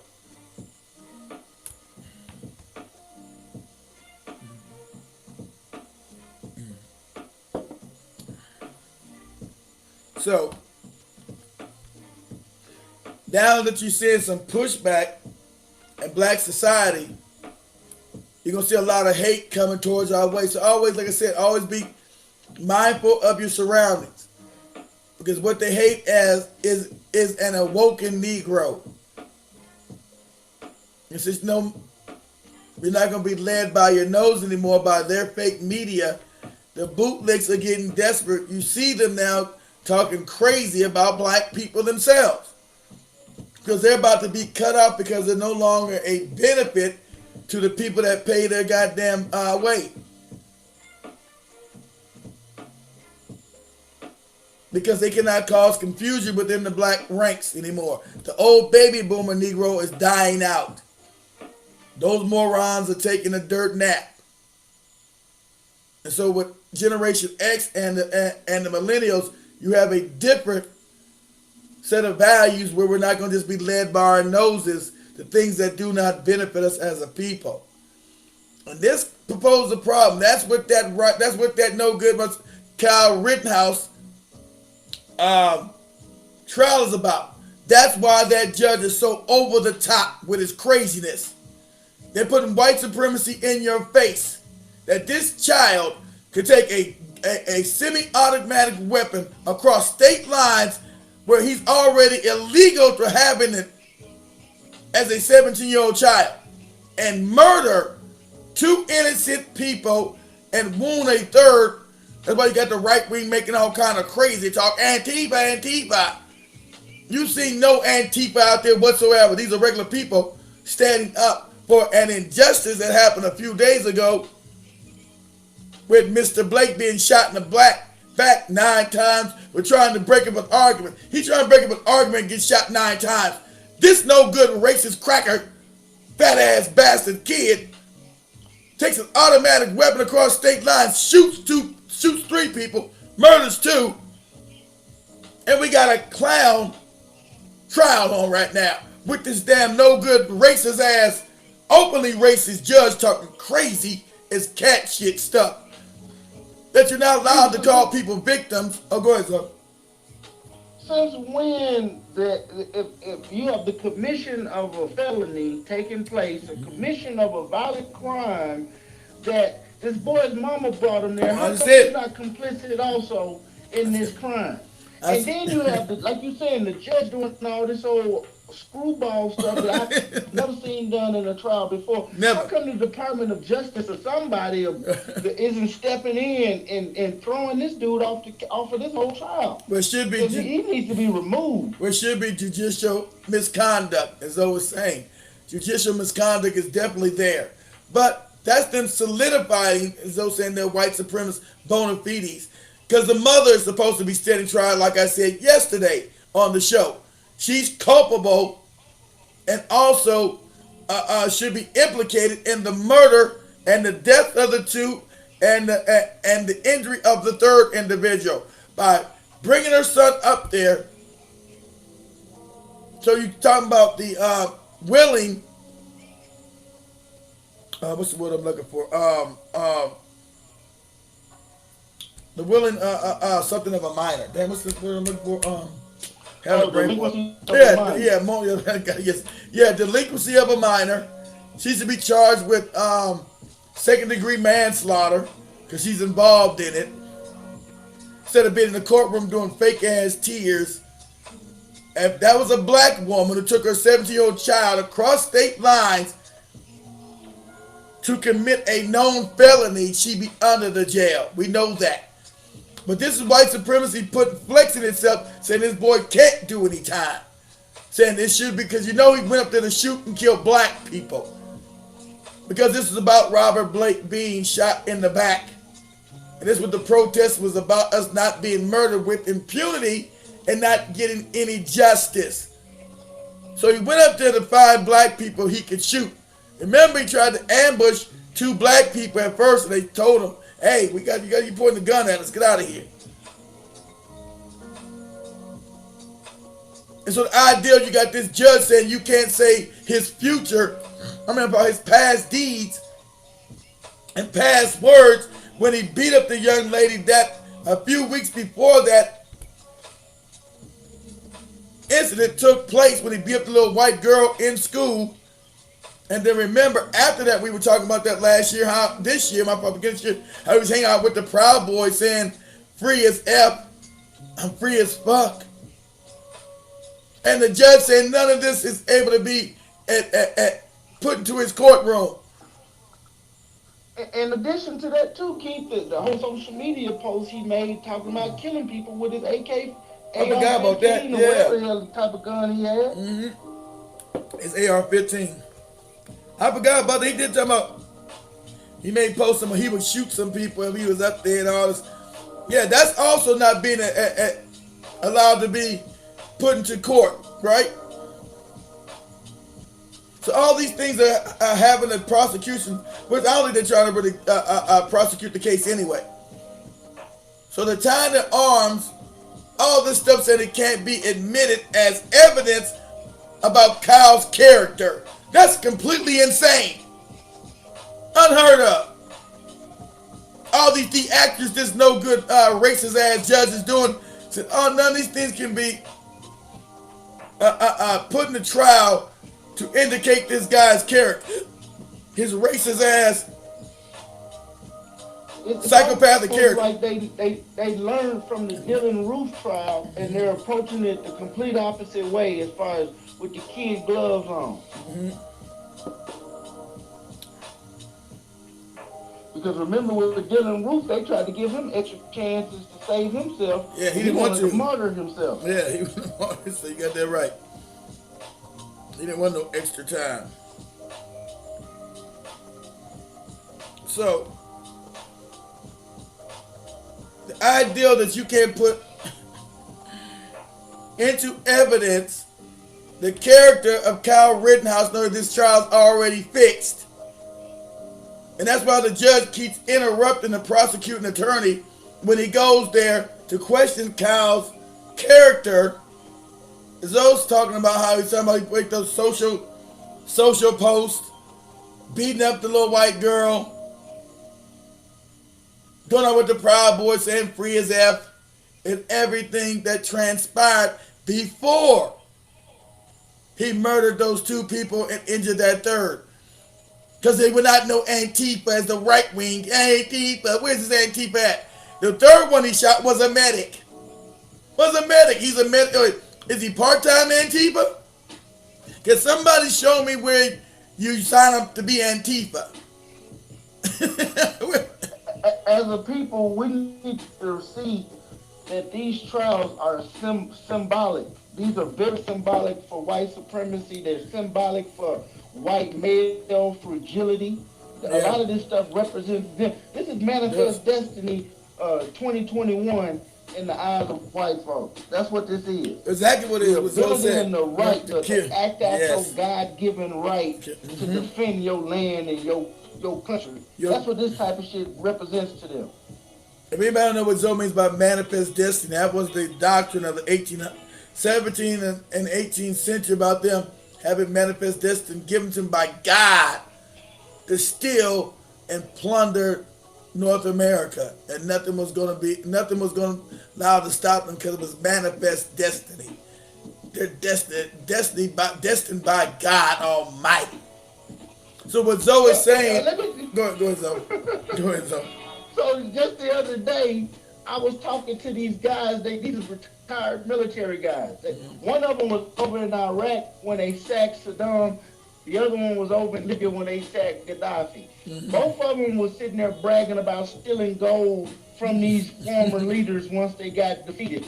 now that you're seeing some pushback in black society, you're going to see a lot of hate coming towards our way. So always, like I said, always be mindful of your surroundings. Because what they hate as is an awoken Negro. It's just you're not going to be led by your nose anymore by their fake media. The bootlicks are getting desperate. You see them now talking crazy about black people themselves. Because they're about to be cut off because they're no longer a benefit to the people that pay their goddamn way. Because they cannot cause confusion within the black ranks anymore. The old baby boomer Negro is dying out. Those morons are taking a dirt nap. And so with Generation X and the millennials, you have a different set of values where we're not going to just be led by our noses to things that do not benefit us as a people. And this proposed a problem. That's what that no good Kyle Rittenhouse trial is about. That's why that judge is so over the top with his craziness. They're putting white supremacy in your face. That this child could take a semi-automatic weapon across state lines where he's already illegal to having it as a 17-year-old child and murder 2 innocent people and wound a third. That's why you got the right wing making all kind of crazy talk. Antifa. You see no Antifa out there whatsoever. These are regular people standing up for an injustice that happened a few days ago with Mr. Blake being shot in the back 9 times. We're trying to break up an argument. He's trying to break up an argument and get shot 9 times. This no good racist cracker, fat ass bastard kid takes an automatic weapon across state lines, shoots 3 people, murders 2, and we got a clown trial on right now with this damn no good racist ass, openly racist judge talking crazy as cat shit stuff. That you're not allowed to call people victims. Oh, go ahead, sir. Since when if you have the commission of a felony taking place, a commission of a violent crime, that this boy's mama brought him there, how come he's not complicit also in this crime? And then you have, like you saying, the judge doing all this old screwball stuff that I've never seen done in a trial before. Never. How come the Department of Justice or somebody isn't stepping in and throwing this dude off of this whole trial? Well, it should be. He needs to be removed. Well, it should be judicial misconduct, as I was saying. Judicial misconduct is definitely there. But that's them solidifying, as though saying they're white supremacist bona fides. Because the mother is supposed to be standing trial, like I said yesterday on the show. She's culpable and also should be implicated in the murder and the death of the 2 and the injury of the 3rd individual by bringing her son up there. So you're talking about the willing, what's the word I'm looking for? The willing something of a minor. Damn, what's the word I'm looking for? Delinquency of a minor. She should be charged with 2nd-degree manslaughter because she's involved in it. Instead of being in the courtroom doing fake ass tears. If that was a black woman who took her 17-year-old child across state lines to commit a known felony, she'd be under the jail. We know that. But this is white supremacy flexing itself, saying this boy can't do any time. Saying this should be, because you know he went up there to shoot and kill black people. Because this is about Robert Blake being shot in the back. And this is what the protest was about, us not being murdered with impunity and not getting any justice. So he went up there to find black people he could shoot. Remember, he tried to ambush 2 black people at first, and they told him, hey, you got you pointing the gun at us. Get out of here. And so the ideal, you got this judge saying you can't say his future, about his past deeds and past words when he beat up the young lady that a few weeks before that incident took place, when he beat up the little white girl in school. And then remember, after that, we were talking about that last year, how this year, how he was hanging out with the Proud Boys saying, free as F, I'm free as fuck. And the judge saying none of this is able to be put into his courtroom. In addition to that, too, Keith, the whole social media post he made talking about killing people with his AK. I forgot about that, yeah. Whatever the hell type of gun he had. Mm-hmm. It's AR-15. I forgot about that. He did talk about, he made posts some, he would shoot some people if he was up there and all this. Yeah, that's also not being allowed to be put into court, right? So all these things are having a prosecution, which I don't think they're trying to really prosecute the case anyway. So they're tying their arms. All this stuff said it can't be admitted as evidence about Kyle's character. That's completely insane. Unheard of. All these actors, this no good racist ass judges doing. Said, oh, none of these things can be put in the trial to indicate this guy's character. His racist ass psychopathic character. Like they learned from the Dylan Roof trial, and they're approaching it the complete opposite way as far as with the kid gloves on. Because remember with Dylan Roof, they tried to give him extra chances to save himself. Yeah, he didn't want to murder himself. Yeah, he didn't want to. So you got that right. He didn't want no extra time. So the idea that you can put into evidence the character of Kyle Rittenhouse, knowing this trial's already fixed. And that's why the judge keeps interrupting the prosecuting attorney when he goes there to question Kyle's character. Zoe's talking about how he's talking about he make those social posts, beating up the little white girl, going on with the Proud Boys, saying free as F, and everything that transpired before he murdered those two people and injured that third. Because they would not know Antifa as the right wing. Antifa, where's this Antifa at? The third one he shot was a medic. He's a medic. Is he part-time Antifa? Can somebody show me where you sign up to be Antifa? As a people, we need to see that these trials are symbolic. These are very symbolic for white supremacy. They're symbolic for white male fragility. Yeah. A lot of this stuff represents them. This is manifest destiny 2021 in the eyes of white folks. That's what this is. Exactly what it is. Building the right to act out your God-given right to defend your land and your country. That's what this type of shit represents to them. If anybody don't know what Zoe means by manifest destiny, that was the doctrine of the 17th and 18th century about them having manifest destiny given to them by God to steal and plunder North America, and nothing was going to allow to stop them because it was manifest destiny. They're destined by God Almighty. So what Zoe is saying, go ahead, Zoe. So just the other day, I was talking to these guys. These are retired military guys. One of them was over in Iraq when they sacked Saddam. The other one was over in Libya when they sacked Gaddafi. Both of them was sitting there bragging about stealing gold from these former leaders once they got defeated.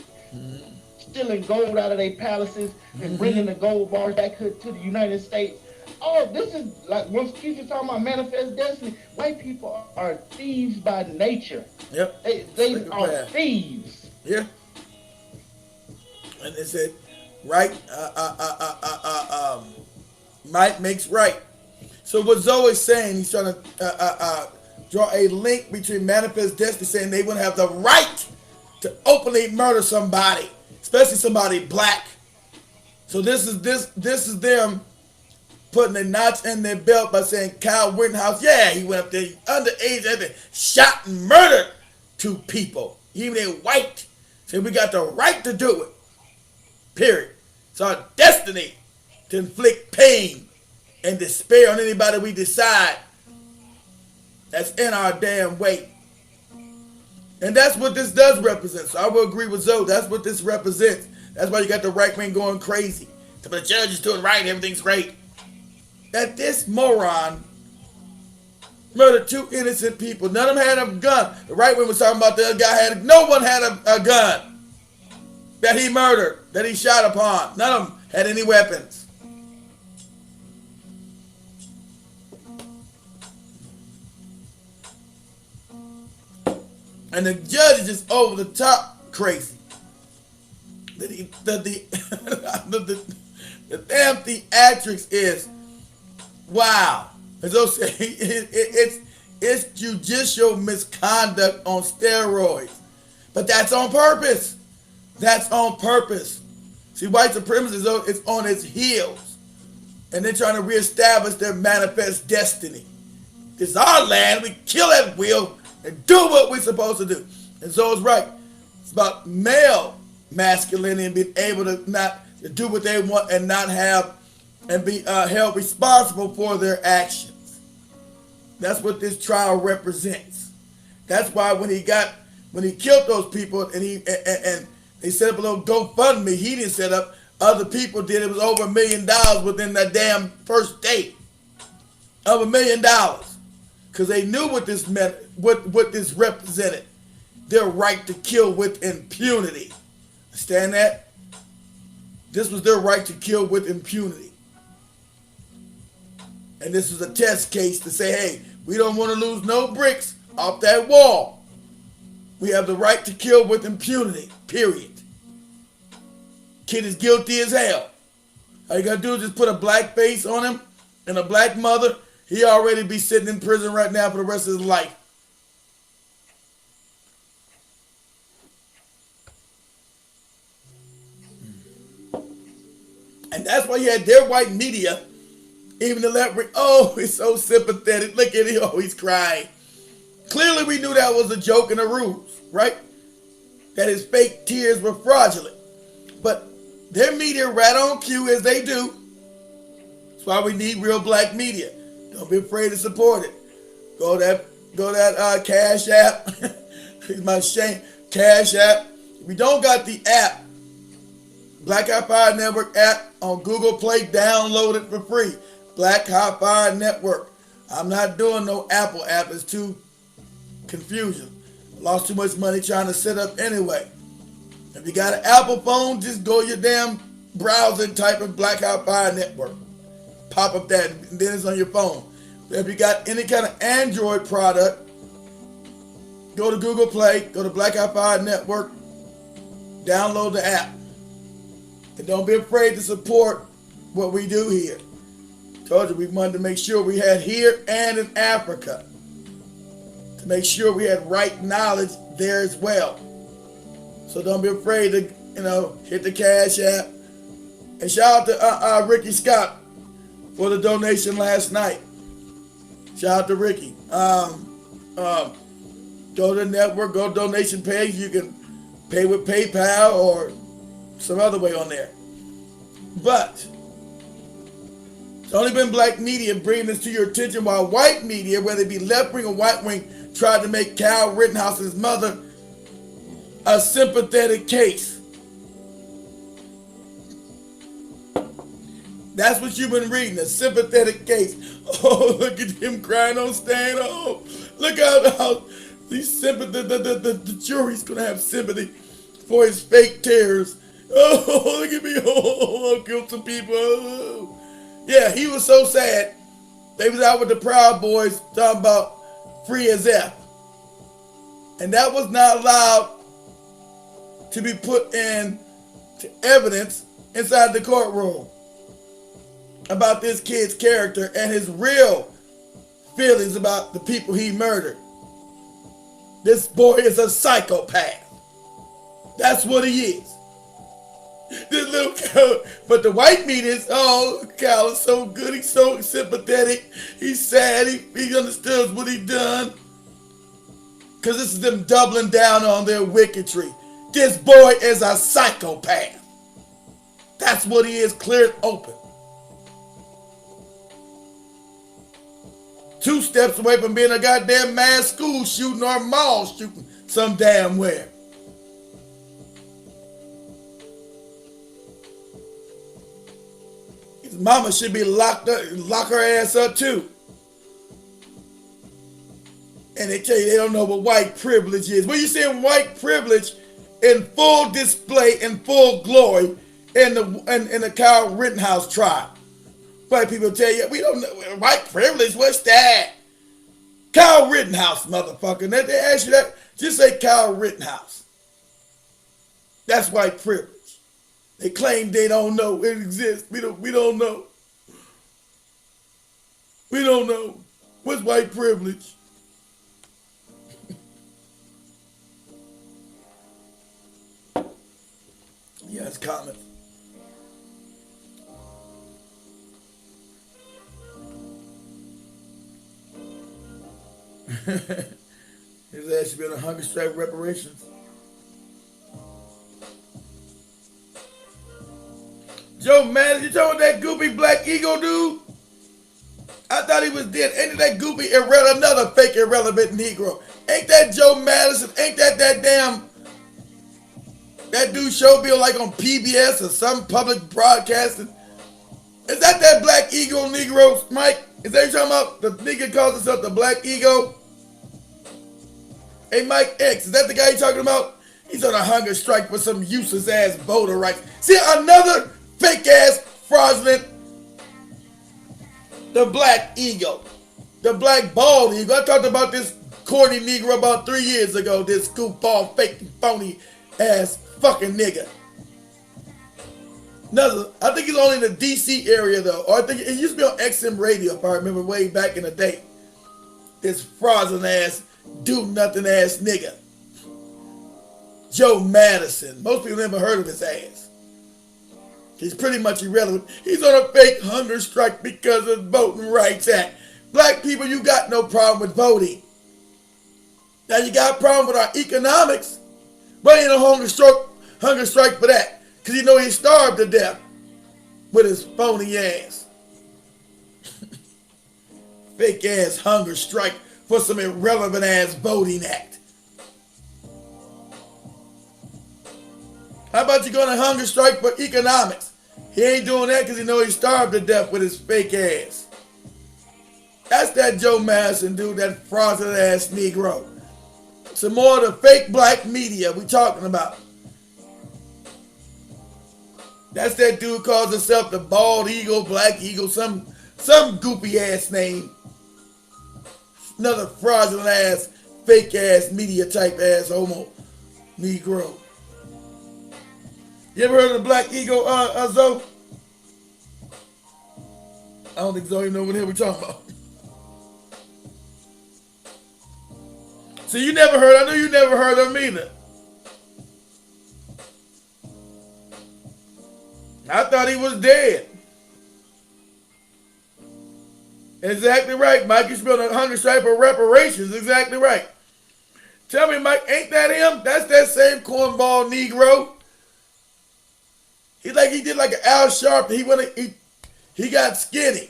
Stealing gold out of their palaces and bringing the gold bars back to the United States. Oh, this is like once people talking about manifest destiny. White people are thieves by nature. Yep. They are thieves. Yeah. And they said, right, might makes right. So what Zoe is saying, he's trying to draw a link between manifest destiny, saying they wouldn't have the right to openly murder somebody, especially somebody black. So this is them putting a notch in their belt by saying Kyle Rittenhouse, yeah, he went up there underage and shot and murdered two people, even they white. So we got the right to do it. Period. It's our destiny to inflict pain and despair on anybody we decide that's in our damn way. And that's what this does represent. So I will agree with Zoe. That's what this represents. That's why you got the right wing going crazy. So the judge is doing right, everything's great. That this moron murdered two innocent people. None of them had a gun. The right wing was talking about the other guy no one had a gun that he murdered, that he shot upon. None of them had any weapons. And the judge is just over the top crazy. The damn theatrics is Wow. As I say, it's judicial misconduct on steroids. But that's on purpose. That's on purpose. See, white supremacy is on its heels. And they're trying to reestablish their manifest destiny. It's our land. We kill at will and do what we're supposed to do. And so it's right. It's about male masculinity and being able to do what they want and not have and be held responsible for their actions. That's what this trial represents. That's why when he killed those people and they set up a little GoFundMe, he didn't set up. Other people did. It was over $1 million within that damn first day. Over $1 million. Because they knew what this meant, what this represented. Their right to kill with impunity. Understand that? This was their right to kill with impunity. And this was a test case to say, hey, we don't want to lose no bricks off that wall. We have the right to kill with impunity, period. Kid is guilty as hell. All you gotta do is just put a black face on him and a black mother. He already be sitting in prison right now for the rest of his life. And that's why you had their white media, even to let, oh, he's so sympathetic. Look at him, oh, he's crying. Clearly we knew that was a joke and a ruse, right? That his fake tears were fraudulent. But their media right on cue as they do. That's why we need real black media. Don't be afraid to support it. Go that Cash App. It's my shame. Cash App. If you don't got the app, Black Hot Fire Network app on Google Play, download it for free. Black Hot Fire Network. I'm not doing no Apple app. It's too confusing. I lost too much money trying to set up anyway. If you got an Apple phone, just go your damn browser and type in Black Hot Fire Network. Pop up that, and then it's on your phone. If you got any kind of Android product, go to Google Play, go to Black Hot Fire Network, download the app. And don't be afraid to support what we do here. Told you we wanted to make sure we had here and in Africa. To make sure we had right knowledge there as well. So don't be afraid to, hit the Cash App. And shout out to Ricky Scott for the donation last night. Shout out to Ricky. Go to the network, go to donation page. You can pay with PayPal or some other way on there. But it's only been black media bringing this to your attention, while white media, whether it be left wing or right wing, tried to make Kyle Rittenhouse's mother a sympathetic case. That's what you've been reading, a sympathetic case. Oh, look at him crying on stand. Oh, look how these sympathy, the jury's gonna have sympathy for his fake tears. Oh, look at me. Oh, I'll kill some people. Oh. Yeah, he was so sad. They was out with the Proud Boys talking about free as F. And that was not allowed to be put in to evidence inside the courtroom about this kid's character and his real feelings about the people he murdered. This boy is a psychopath. That's what he is. This little Cal, but the white media is, oh, Cal is so good. He's so sympathetic. He's sad. He understands what he done. Because this is them doubling down on their wickedry. This boy is a psychopath. That's what he is, clear and open. 2 steps away from being a goddamn mass school shooting or a mall shooting some damn where. His mama should be lock her ass up too. And they tell you they don't know what white privilege is. Well, you seeing white privilege in full display, in full glory in the Kyle Rittenhouse trial. White people tell you, we don't know white privilege, what's that? Kyle Rittenhouse, motherfucker. And they ask you that, just say Kyle Rittenhouse. That's white privilege. They claim they don't know it exists. We don't know. We don't know. What's white privilege? Yes, comment. His ass should be on a hunger strike reparations. Joe Madden, you talking about that goopy Black Eagle dude? I thought he was dead. Ain't that goopy another fake irrelevant Negro? Ain't that Joe Madison? Ain't that damn that dude show bill like on PBS or some public broadcasting? Is that Black Eagle Negro, Mike? Is that you talking about the nigga calls himself the Black Eagle? Hey, Mike X, is that the guy you talking about? He's on a hunger strike for some useless ass voter rights. See, another fake ass fraudulent. The Black Eagle. The Black Bald Eagle. I talked about this corny Negro about 3 years ago. This goofball, fake, phony ass fucking nigga. Another, I think he's only in the DC area though. Or I think it used to be on XM radio if I remember way back in the day. This fraudulent ass, do nothing ass nigga. Joe Madison. Most people never heard of his ass. He's pretty much irrelevant. He's on a fake hunger strike because of the Voting Rights Act. Black people, you got no problem with voting. Now you got a problem with our economics, but ain't no hunger strike for that. Because you know he starved to death with his phony ass. Fake ass hunger strike for some irrelevant ass voting act. How about you going to hunger strike for economics? He ain't doing that because he know he starved to death with his fake ass. That's that Joe Madison dude, that fraudulent ass Negro. Some more of the fake black media we talking about. That's that dude calls himself the Bald Eagle, Black Eagle, some goopy ass name. Another fraudulent ass, fake ass, media type ass homo Negro. You ever heard of the Black Eagle, Zoe? I don't think Zoe even know what the hell we're talking about. So you never heard, I know you never heard of him either. I thought he was dead. Exactly right, Mike. You should be on a hunger strike for reparations. Exactly right. Tell me, Mike, ain't that him? That's that same cornball Negro. He did like an Al Sharpton. He got skinny.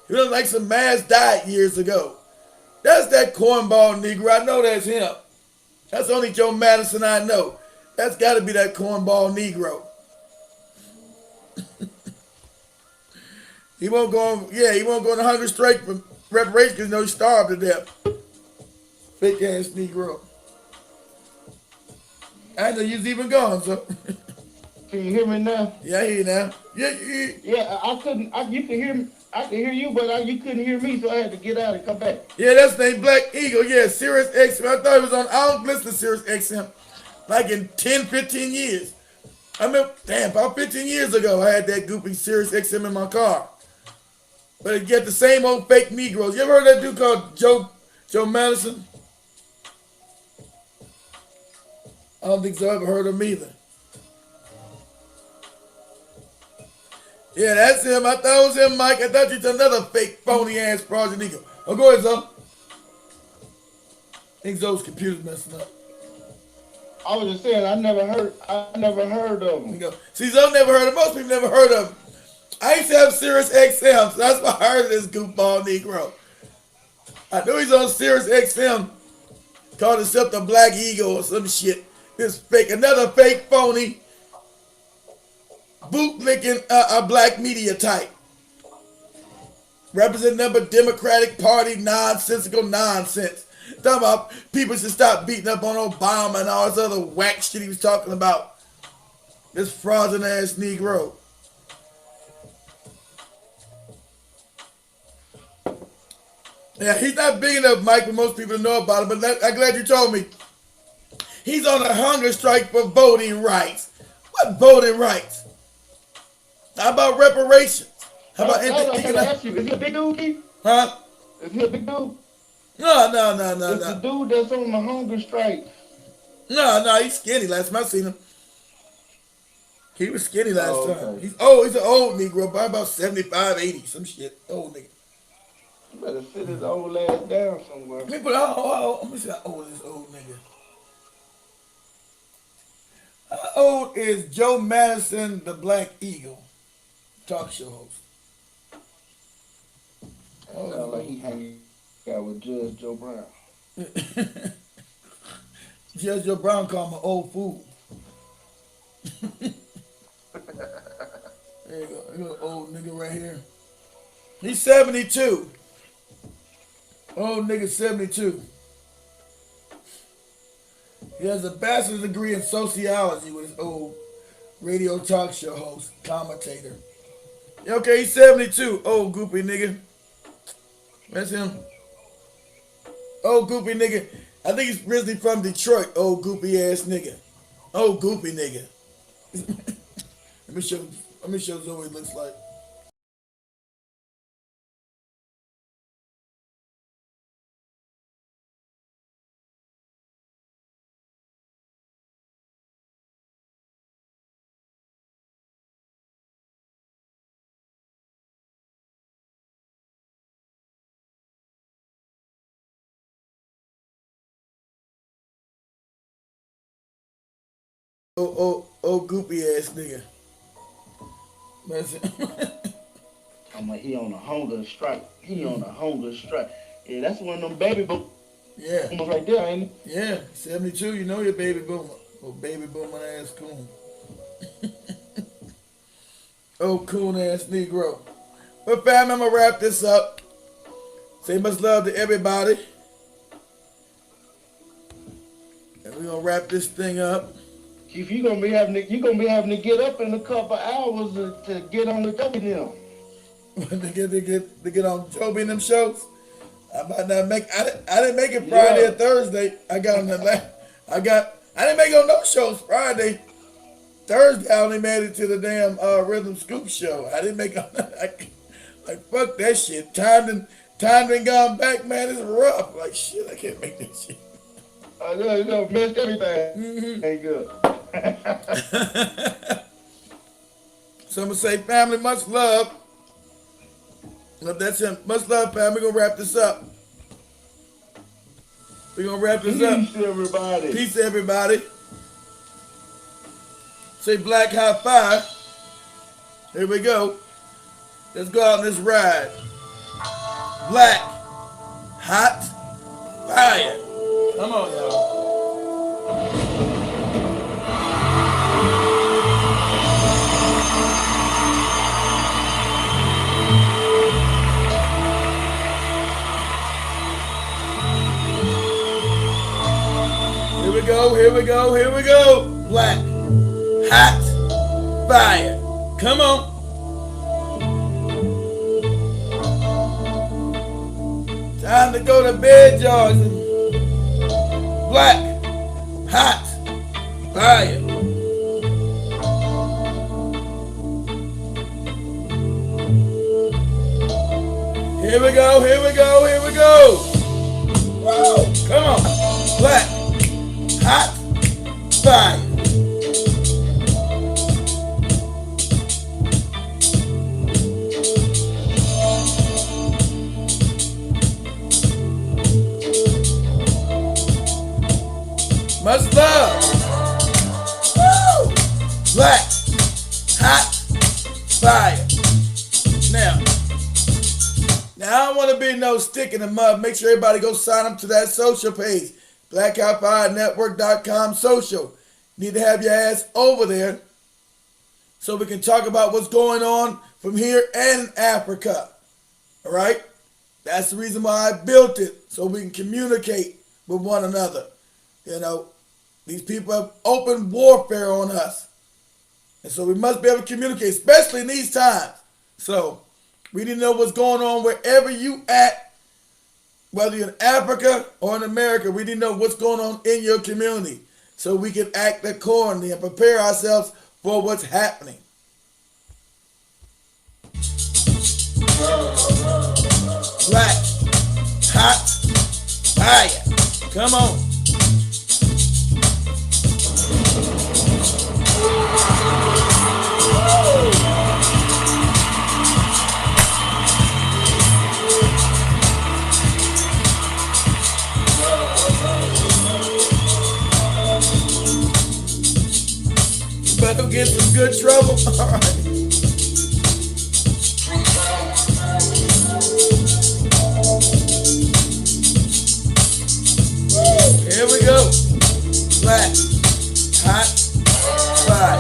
He was like some mass diet years ago. That's that cornball Negro. I know that's him. That's only Joe Madison I know. That's got to be that cornball Negro. He won't go on. Yeah, he won't go on a hunger strike for reparations because you know he starved to death. Fake ass Negro. I know you's even gone, so. Can you hear me now? Yeah, I hear you now. Yeah, I couldn't. You can hear me. I can hear you, but you couldn't hear me, so I had to get out and come back. Yeah, that's named Black Eagle. Yeah, Sirius XM. I thought it was on. I don't listen to Sirius XM like in 10, 15 years. I remember, about 15 years ago, I had that goofy Sirius XM in my car. But it get the same old fake Negroes. You ever heard of that dude called Joe Madison? I don't think so. I ever heard of him either. Yeah, that's him. I thought it was him, Mike. I thought you was another fake, phony ass project Negro. Oh, go ahead, Zoe. I think Zoe's computer's messing up. I was just saying, I never heard of him. See, Zoe never heard of him. Most people never heard of him. I used to have Sirius XM, so that's why I heard of this goofball Negro. I know he's on Sirius XM. Called himself the Black Eagle or some shit. This fake, another fake, phony, bootlicking a black media type. Representing number Democratic Party nonsensical nonsense. Talking about people should stop beating up on Obama and all this other whack shit he was talking about. This fraudulent ass Negro. Yeah, he's not big enough, Mike, for most people to know about him, but I'm glad you told me. He's on a hunger strike for voting rights. What voting rights? How about reparations? How about That's what I anything? was trying to ask you. Is he a big dude, Keith? Huh? Is he a big dude? No, no, no, no, It's the no. dude that's on the hunger strike. No, no, he's skinny. Last time I seen him, he was skinny last Oh, time. okay. He's an old Negro, by about 75, 80, some shit. Old nigga. You better sit his old ass down somewhere. Let me put, let me see how old is this old nigga. How old is Joe Madison, the Black Eagle, talk show host? Sound like he hanging out with Judge Joe Brown. Judge Joe Brown called him an old fool. There you go. There you go, old nigga right here. He's 72. Old nigga 72. He has a bachelor's degree in sociology with his old radio talk show host, commentator. Yeah, okay, he's 72. Old goopy nigga. That's him. Old goopy nigga. I think he's originally from Detroit. Old goopy ass nigga. Old goopy nigga. Let me show Zoe what he looks like. Old goopy ass nigga. That's it. I'm like, he on a hunger strike. He on a hunger strike. Yeah, that's one of them baby boomers Yeah. right there, ain't it? Yeah. 72, you know your baby boomer. Oh, baby boomer ass coon. Oh, coon ass Negro. But fam, I'm gonna wrap this up. Say much love to everybody. And we're gonna wrap this thing up. Keith, you gonna be having to get up in a couple hours to get on the W now. to get on Joby and them shows. I might not make. I didn't make it Friday or Thursday. I didn't make it on no shows Friday. Thursday I only made it to the damn Rhythm Scoop show. I didn't make it. Like fuck that shit. Time done gone back, man. It's rough. Like shit, I can't make this shit. I know you done missed everything. Mm-hmm. Ain't good. So I'm gonna say, family, much love. That's him. Much love, family. We're gonna wrap this up. We're gonna wrap this up. Peace, everybody. Peace, everybody. Say black high five. Here we go. Let's go out on this ride. Black, hot, fire. Come on, y'all. Here we go, here we go, here we go. Black, hot, fire. Come on. Time to go to bed, y'all. Black, hot, fire. Here we go, here we go, here we go. Woo, come on. Black, hot, fire. Much love. Woo! Black, hot, fire. Now I don't want to be no stick in the mud. Make sure everybody go sign up to that social page. BlackOutFireNetwork.com social. Need to have your ass over there so we can talk about what's going on from here and Africa. All right? That's the reason why I built it, so we can communicate with one another. You know, these people have open warfare on us. And so we must be able to communicate, especially in these times. So we need to know what's going on wherever you at, whether you're in Africa or in America. We need to know what's going on in your community so we can act accordingly and prepare ourselves for what's happening. Black, hot, fire. Come on. Better get some good trouble. All right. Here we go. Black, hot, fire.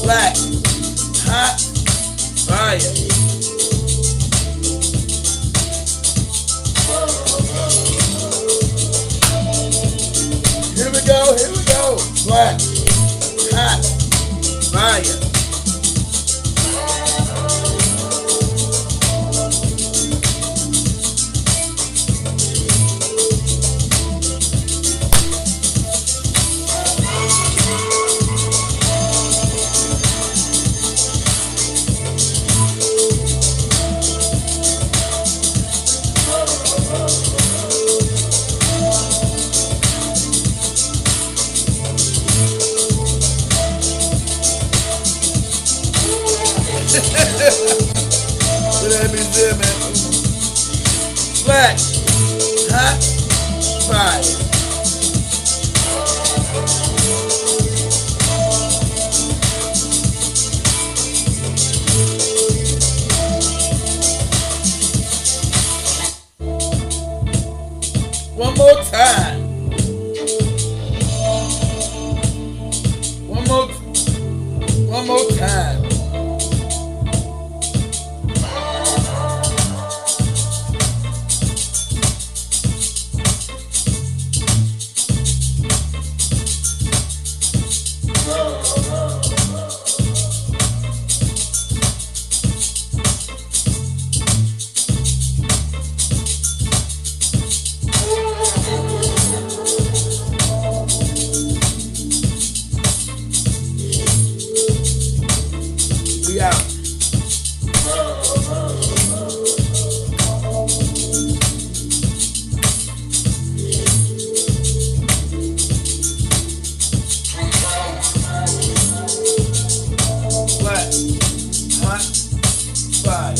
Black, hot, fire. Here we go, here we go. Black, hot, fire. What that mean there, man? Black, hot, fire. One more time. One more time. We out. Black, hot, fire.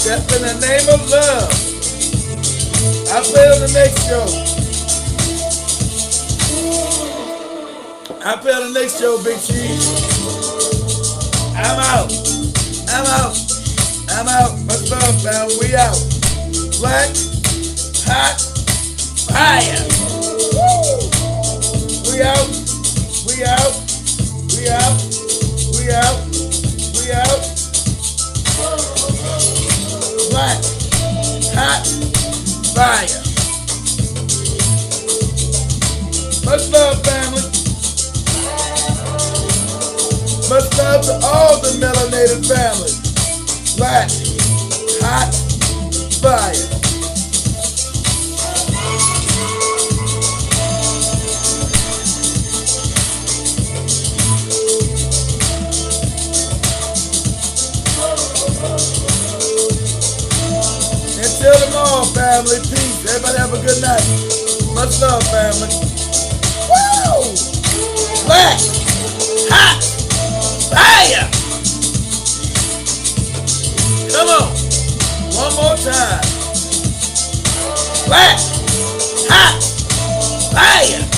Step in the name of love. I play on the next show. I play on the next show, Big Cheese. I'm out. I'm out. I'm out. Much love, fam. We out. Black, hot, fire. We out. We out. We out. We out. We out. Black, hot, fire. Much love, family. Much love to all the melanated families. Black, hot, fire. Until tomorrow, family. Peace. Everybody have a good night. Much love, family. Woo! Black, hot, fire. Come on. One more time. Black, hot, fire.